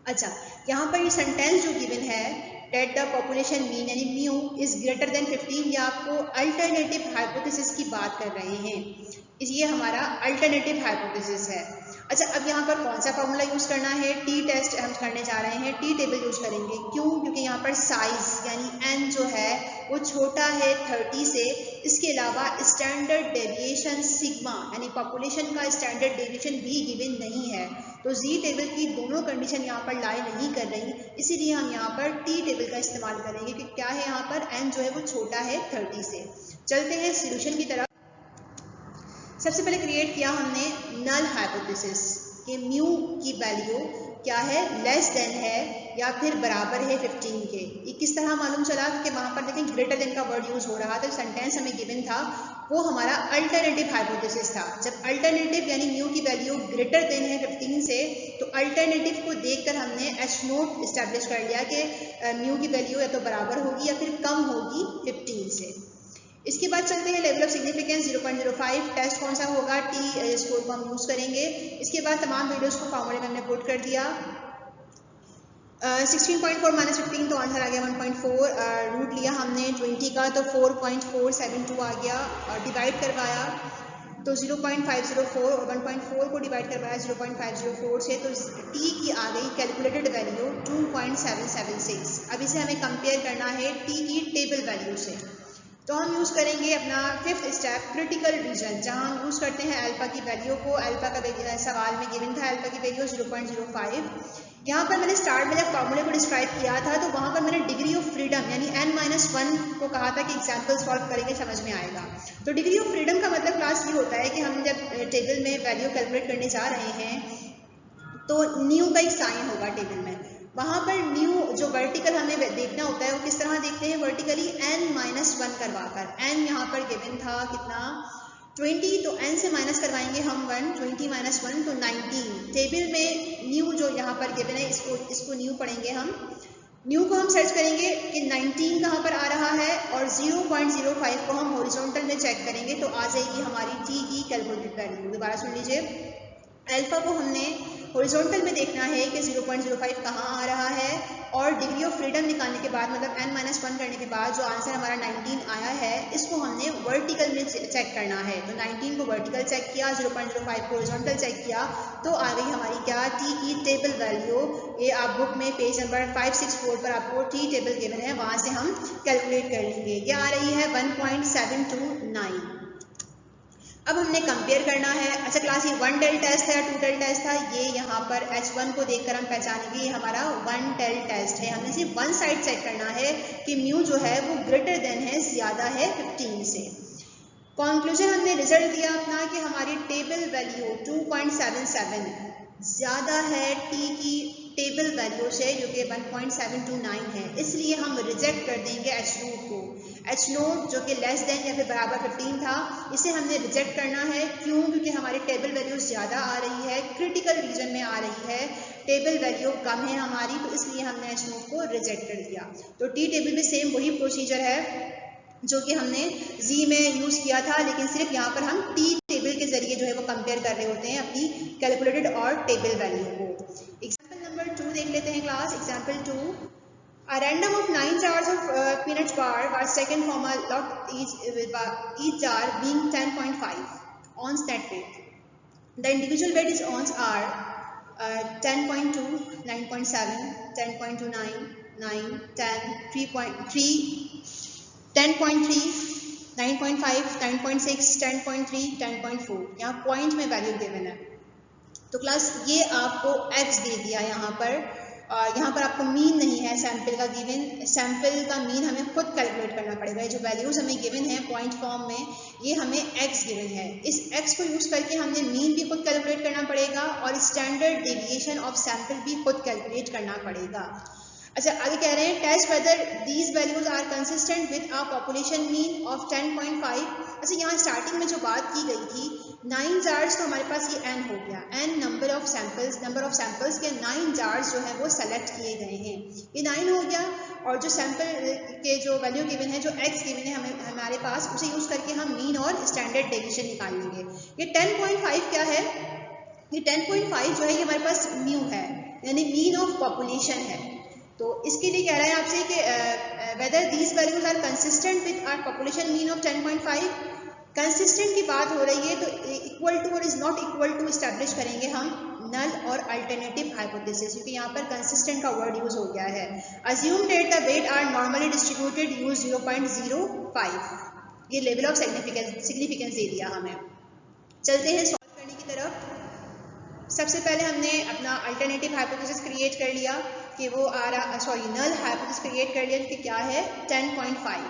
अच्छा, यहाँ पर ये सेंटेंस जो गिवन है that the population mean यानी म्यू is greater than 15, ये आपको अल्टरनेटिव हाइपोथेसिस की बात कर रहे हैं, इसलिए हमारा अल्टरनेटिव हाइपोथेसिस है। अच्छा, अब यहाँ पर कौन सा फॉर्मूला यूज़ करना है, टी टेस्ट हम करने जा रहे हैं, टी टेबल यूज करेंगे। क्यों? क्योंकि यहाँ पर साइज यानी एन जो है वो छोटा है 30 से, इसके अलावा स्टैंडर्ड डेविएशन सिग्मा यानी पॉपुलेशन का स्टैंडर्ड डेविएशन भी गिवन नहीं है, तो जी टेबल की दोनों कंडीशन यहाँ पर लाई नहीं कर रही, इसीलिए हम यहाँ पर टी टेबल का इस्तेमाल करेंगे कि क्या है यहाँ पर एन जो है वो छोटा है 30 से। चलते हैं सोल्यूशन की तरफ। सबसे पहले क्रिएट किया हमने नल हाइपोथेसिस कि म्यू की वैल्यू क्या है, लेस देन है या फिर बराबर है 15 के। ये किस तरह मालूम चला कि वहाँ पर देखें ग्रेटर देन का वर्ड यूज़ हो रहा था, सेंटेंस हमें गिवन था, वो हमारा अल्टरनेटिव हाइपोथेसिस था। जब अल्टरनेटिव यानी म्यू की वैल्यू ग्रेटर देन है 15 से, तो अल्टरनेटिव को देखकर हमने एच नोट इस्टेब्लिश कर लिया कि म्यू की वैल्यू या तो बराबर होगी या फिर कम होगी 15 से। इसके बाद चलते हैं लेवल ऑफ सिग्निफिकेंस 0.05, टेस्ट कौन सा होगा, टी स्कोर को हम यूज़ करेंगे। इसके बाद तमाम वैल्यूज़ को फार्मूले में हमने पुट कर दिया। 16.4 माइनस 15 तो आंसर आ गया 1.4, रूट लिया हमने 20 का तो 4.472 आ गया, और डिवाइड करवाया तो 0.504 और 1.4 को डिवाइड करवाया 0.504 से, तो टी की आ गई कैलकुलेटेड वैल्यू 2.776। अब इसे हमें कंपेयर करना है टी की टेबल वैल्यू से, तो हम यूज़ करेंगे अपना फिफ्थ स्टेप क्रिटिकल रीजन, जहाँ हम यूज़ करते हैं अल्फा की वैल्यू को। अल्फा का सवाल में गिवन था अल्फा की वैल्यू 0.05। यहाँ पर मैंने स्टार्ट में जब फॉर्मूले को डिस्क्राइब किया था तो वहाँ पर मैंने डिग्री ऑफ फ्रीडम यानी n-1 को कहा था कि एग्जाम्पल सॉल्व करेंगे समझ में आएगा। तो डिग्री ऑफ फ्रीडम का मतलब क्लास ये होता है कि हम जब टेबल में वैल्यू कैलकुलेट करने जा रहे हैं तो न्यू का एक साइन होगा टेबल में, वहाँ पर न्यू जो वर्टिकल हमें देखना होता है वो किस तरह देखते हैं, वर्टिकली n-1 करवाकर। n यहाँ पर गिवन था कितना 20, तो n से माइनस करवाएंगे हम 1, 20 माइनस 1 तो 19। टेबल में न्यू जो यहाँ पर गिवन है इसको न्यू पढ़ेंगे हम, न्यू को हम सर्च करेंगे कि 19 कहाँ पर आ रहा है, और 0.05 को हम हॉरिजॉन्टल में चेक करेंगे तो आ जाएगी हमारी टी की कैलकुलेटेड वैल्यू। दोबारा सुन लीजिए, अल्फा को हमने हॉरिजॉन्टल में देखना है कि 0.05 कहाँ आ रहा है, और डिग्री ऑफ फ्रीडम निकालने के बाद मतलब n-1 करने के बाद जो आंसर हमारा 19 आया है इसको हमने वर्टिकल में चेक करना है। तो 19 को वर्टिकल चेक किया, 0.05 को हॉरिजॉन्टल चेक किया, तो आ गई हमारी क्या टी की टेबल वैल्यू। ये आप बुक में पेज नंबर 564 पर आपको टी टेबल गिवन है, वहाँ से हम कैलकुलेट कर लेंगे। ये आ रही है 1.729। अब हमने कंपेयर करना है। अच्छा क्लास, ये 1 टेल टेस्ट है या 2 टेल टेस्ट था, ये यहाँ पर H1 को देखकर हम पहचानेंगे ये हमारा 1 टेल टेस्ट है। हमने सिर्फ वन साइड चेक करना है कि म्यू जो है वो ग्रेटर देन है, ज़्यादा है 15 से। कंक्लूजन हमने रिजल्ट दिया अपना कि हमारी टेबल वैल्यू 2.77 ज़्यादा है टी की टेबल वैल्यू से जो कि 1.729 है, इसलिए हम रिजेक्ट कर देंगे एच नोट को। एच नोट जो कि लेस देन या फिर बराबर 15 था, इसे हमने रिजेक्ट करना है। क्यों? क्योंकि हमारी टेबल वैल्यू ज़्यादा आ रही है, क्रिटिकल रीजन में आ रही है, टेबल वैल्यू कम है हमारी, तो इसलिए हमने एच नोट को रिजेक्ट कर दिया। तो टी टेबल में सेम वही प्रोसीजर है जो कि हमने जी में यूज़ किया था, लेकिन सिर्फ यहाँ पर हम टी टेबल के जरिए जो है वो कंपेयर कर रहे होते हैं अपनी कैलकुलेटेड और टेबल वैल्यू को। एग्जाम्पल नंबर 2 देख लेते हैं class. Example 2, a random of 9 jars of peanut bar was taken from a lot each jar being 10.5 ounce net weight. The individual weight is ounce are 10.2, 9.7, 10.29, 9, 10, 3.3, 10.3, 9.5, 9.6, 10.3, 10.4, यहाँ पॉइंट में वैल्यू गिवन है। तो क्लास ये आपको x दे दिया यहाँ पर, यहाँ पर आपको मीन नहीं है सैंपल का गिवन, सैंपल का मीन हमें खुद कैलकुलेट करना पड़ेगा। जो वैल्यूज़ हमें गिवन है पॉइंट फॉर्म में, ये हमें x गिवन है। इस x को यूज़ करके हमने मीन भी खुद कैलकुलेट करना पड़ेगा और स्टैंडर्ड डेविएशन ऑफ सैंपल भी खुद कैलकुलेट करना पड़ेगा। अच्छा, आगे कह रहे हैं test whether these values are consistent with a population mean of 10.5। अच्छा, यहाँ स्टार्टिंग में जो बात की गई थी 9 जार्स, तो हमारे पास ये n हो गया, n नंबर ऑफ सैंपल्स के 9 जार्स जो है वो सेलेक्ट किए गए हैं, ये 9 हो गया। और जो सैंपल के जो वैल्यू गिवन है, जो x गिवन है हमारे पास, उसे यूज़ करके हम मीन और स्टैंडर्ड डेविएशन निकालेंगे। ये 10.5 क्या है, ये 10.5 जो है ये हमारे पास म्यू है, यानी मीन ऑफ पॉपुलेशन है। तो इसके लिए कह रहा है आपसे कि whether these values are consistent with our population mean of 10.5। Consistent की बात हो रही है तो इक्वल टू और is not equal to establish करेंगे हम नल और अल्टरनेटिव हाइपोथेसिस, क्योंकि यहाँ पर कंसिस्टेंट का वर्ड यूज हो गया है। Assume that the weight are normally distributed, use 0.05, ये लेवल ऑफ सिग्निफिकेंस दे दिया हमें। चलते हैं सॉल्व करने की तरफ। सबसे पहले हमने अपना अल्टरनेटिव हाइपोथेसिस क्रिएट कर लिया कि वो नल हाइपोथेसिस क्रिएट कर लिया कि क्या है 10.5,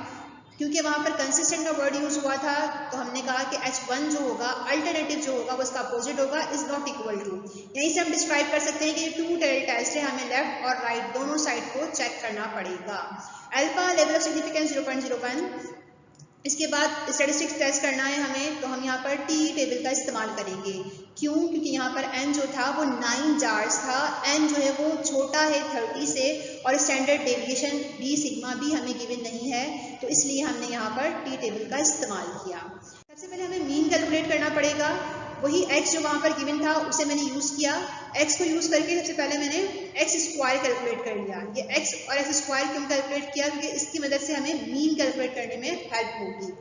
क्योंकि वहाँ पर कंसिस्टेंट का वर्ड यूज हुआ था तो हमने कहा कि H1 जो होगा अल्टरनेटिव जो होगा वो उसका अपोजिट होगा, इज नॉट इक्वल टू। यहीं से हम डिस्क्राइब कर सकते हैं कि ये 2 टेस्ट है, हमें लेफ्ट और राइट दोनों साइड को चेक करना पड़ेगा। Alpha level of significance 0.01। इसके बाद स्टैटिस्टिक्स टेस्ट करना है हमें, तो हम यहाँ पर टी टेबल का इस्तेमाल करेंगे। क्यों? क्योंकि यहाँ पर n जो था वो 9 जार्स था, n जो है वो छोटा है 30 से, और स्टैंडर्ड डेविएशन b सिग्मा भी हमें गिवन नहीं है, तो इसलिए हमने यहाँ पर टी टेबल का इस्तेमाल किया। सबसे पहले हमें मीन कैलकुलेट करना पड़ेगा, वही x जो वहाँ पर गिवन था उसे मैंने यूज़ किया। x को यूज़ करके सबसे पहले मैंने x स्क्वायर कैलकुलेट कर लिया। ये x और x स्क्वायर क्यों कैलकुलेट किया? क्योंकि इसकी मदद से हमें मीन कैलकुलेट करने में हेल्प होगी।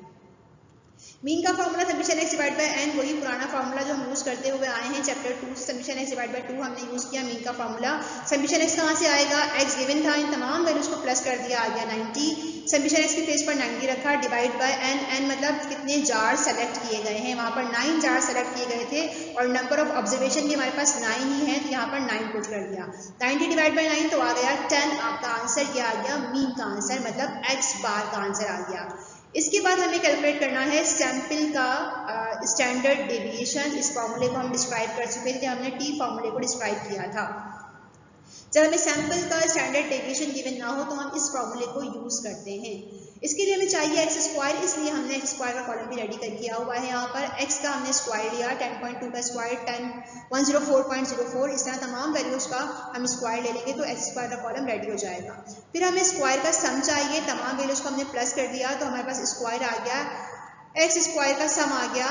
मीन का formula summation x divide by n, वही पुराना फॉर्मूला जो हम यूज़ करते हुए आए हैं chapter 2, summation x divide by 2 हमने यूज़ किया मीन का फॉर्मूला। समीशन x कहाँ से आएगा? x गिवन था, इन तमाम वैल्यूज को प्लस कर दिया, आ गया 90। समीशन x के प्लेस पर 90 रखा, डिवाइड बाय n, n मतलब कितने जार सेलेक्ट किए गए हैं, वहाँ पर 9 जार सेलेक्ट किए गए थे और नंबर ऑफ ऑब्जर्वेशन भी हमारे पास 9 ही है, तो यहाँ पर 9 पुट कर दिया। 90 डिवाइड बाय 9 तो आ गया 10, आपका आंसर ये आ गया मीन का आंसर, मतलब x बार का आंसर आ गया। इसके बाद हमें कैलकुलेट करना है सैंपल का स्टैंडर्ड डेविएशन। इस फॉर्मूले को हम डिस्क्राइब कर चुके थे, हमने टी फॉर्मूले को डिस्क्राइब किया था। जब हमें सैंपल का स्टैंडर्ड डेविएशन गिवन ना हो तो हम इस फॉर्मूले को यूज़ करते हैं। इसके लिए हमें चाहिए एक्स स्क्वायर, इसलिए हमने एक्स स्क्वायर का कॉलम भी रेडी कर किया हुआ है। यहाँ पर एक्स का हमने स्क्वायर लिया, 10.2 का स्क्वायर 104.04, इस तरह तमाम वैल्यूज़ का हम स्क्वायर ले लेंगे तो एक्स स्क्वायर का कॉलम रेडी हो जाएगा। फिर हमें स्क्वायर का सम चाहिए, तमाम वैल्यूज़ को हमने प्लस कर दिया तो हमारे पास स्क्वायर आ गया, एक्स स्क्वायर का सम आ गया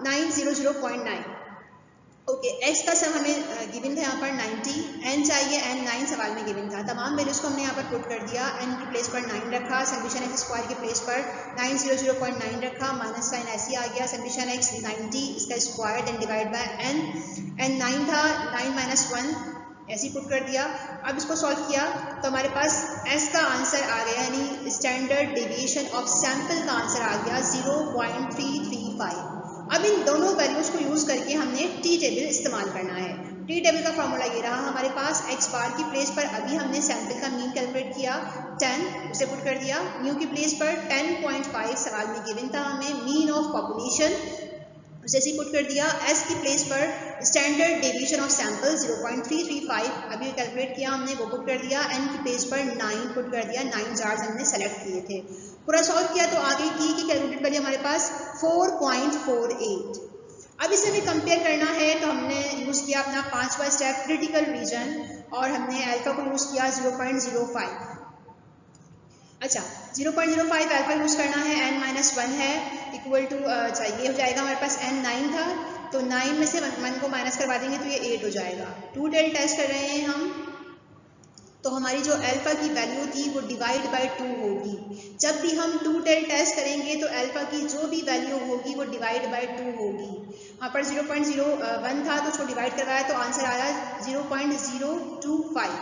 900.9। ओके, x का सम हमें गिवन था यहाँ पर 90, n चाहिए, n 9 सवाल में गिवन था। तमाम वैल्यूज़ को हमने यहाँ पर पुट कर दिया, n की प्लेस पर 9 रखा, समीशन x स्क्वायर के प्लेस पर 900.9 रखा, माइनस साइन ऐसे आ गया, समीशन x 90 इसका square then divide by n 9 था, 9 माइनस 1 ऐसे ही पुट कर दिया। अब इसको सॉल्व किया तो हमारे पास s का आंसर आ गया, यानी स्टैंडर्ड डेविएशन ऑफ सैंपल का आंसर आ गया 0.335। अब इन दोनों वैल्यूज़ को यूज़ करके हमने टी टेबल इस्तेमाल करना है। टी टेबल का फॉर्मूला ये रहा हमारे पास, एक्स बार की प्लेस पर अभी हमने सैंपल का मीन कैलकुलेट किया 10, उसे पुट कर दिया, न्यू की प्लेस पर 10.5 सवाल में गिवन था हमें मीन ऑफ पॉपुलेशन, उसे ऐसे पुट कर दिया। एस की प्लेस पर स्टैंडर्ड डेविएशन ऑफ सैंपल 0.335 अभी कैलकुलेट किया हमने, वो पुट कर दिया। एन की प्लेस पर 9 पुट कर दिया, 9 जार्स हमने सेलेक्ट किए थे। पूरा सॉल्व किया तो आगे टी की कैलकुलेट करिए हमारे पास 4.48। अब इसे हमें कंपेयर करना है तो हमने यूज़ किया अपना 5वां स्टेप क्रिटिकल रीजन और हमने अल्फा को यूज़ किया 0.05। अच्छा, 0.05 अल्फा यूज़ करना है, n-1 है इक्वल टू चाहिए हो जाएगा हमारे पास n 9 था तो 9 में से 1 को माइनस करवा देंगे तो ये 8 हो जाएगा। 2 टेल टेस्ट कर रहे हैं हम, तो हमारी जो अल्फा की वैल्यू थी वो डिवाइड बाय 2 होगी। जब भी हम 2 टेल टेस्ट करेंगे तो अल्फा की जो भी वैल्यू होगी वो डिवाइड बाय 2 होगी। यहाँ पर 0.01 था तो उसको डिवाइड करवाया तो आंसर आया 0.025।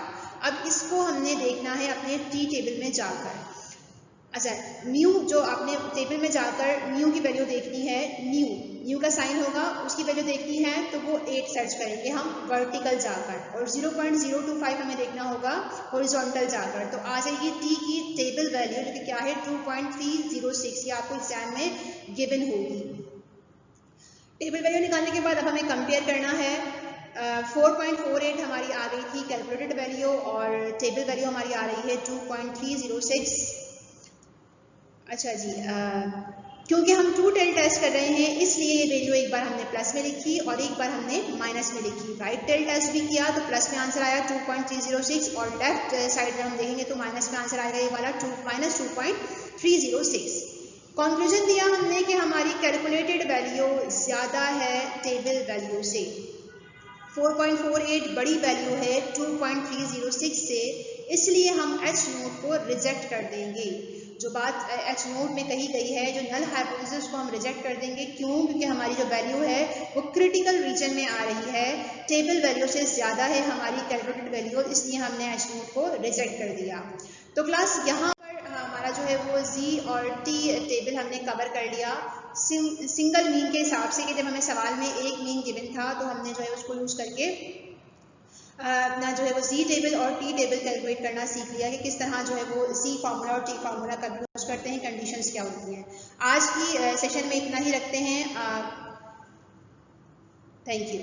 अब इसको हमने देखना है अपने टी टेबल में जाकर। अच्छा, म्यू जो आपने टेबल में जाकर म्यू की वैल्यू देखनी है, म्यू का साइन होगा, उसकी वैल्यू देखनी है तो वो 8 सर्च करेंगे हम वर्टिकल जाकर, और 0.025 हमें देखना होगा हॉरिजॉन्टल जाकर। तो आ जाएगी टी की टेबल वैल्यू जो कि क्या है 2.306, ये आपको एग्जाम में गिवन होगी। टेबल वैल्यू निकालने के बाद अब हमें कंपेयर करना है। 4.48 हमारी आ गई थी कैलकुलेटेड वैल्यू, और टेबल वैल्यू हमारी आ रही है 2.306। अच्छा जी, क्योंकि हम टू टेल टेस्ट कर रहे हैं इसलिए ये वैल्यू एक बार हमने प्लस में लिखी और एक बार हमने माइनस में लिखी। राइट टेल टेस्ट भी किया तो प्लस में आंसर आया 2.306, और लेफ्ट साइड में हम देखेंगे तो माइनस में आंसर आएगा ये वाला -2.306। कंक्लूजन दिया हमने कि हमारी कैलकुलेटेड वैल्यू ज़्यादा है टेबल वैल्यू से। 4.48 बड़ी वैल्यू है 2.306 से, इसलिए हम एच नोट को रिजेक्ट कर देंगे। जो बात एच नोट में कही गई है, जो नल हाइपोथेसिस को हम रिजेक्ट कर देंगे। क्यों? क्योंकि हमारी जो वैल्यू है वो क्रिटिकल रीजन में आ रही है, टेबल वैल्यू से ज़्यादा है हमारी कैलकुलेटेड वैल्यू, इसलिए हमने एच नोट को रिजेक्ट कर दिया। तो क्लास यहाँ पर हमारा जो है वो जी और टी टेबल हमने कवर कर लिया सिंगल मीन के हिसाब से, कि जब हमें सवाल में एक मीन गिवन था तो हमने जो है उसको यूज़ करके अपना जो है वो जी टेबल और टी टेबल कैलकुलेट करना सीख लिया कि किस तरह जो है वो जी फार्मूला और टी फार्मूला कब यूज़ करते हैं, कंडीशंस क्या होती हैं। आज की सेशन में इतना ही रखते हैं। Thank you.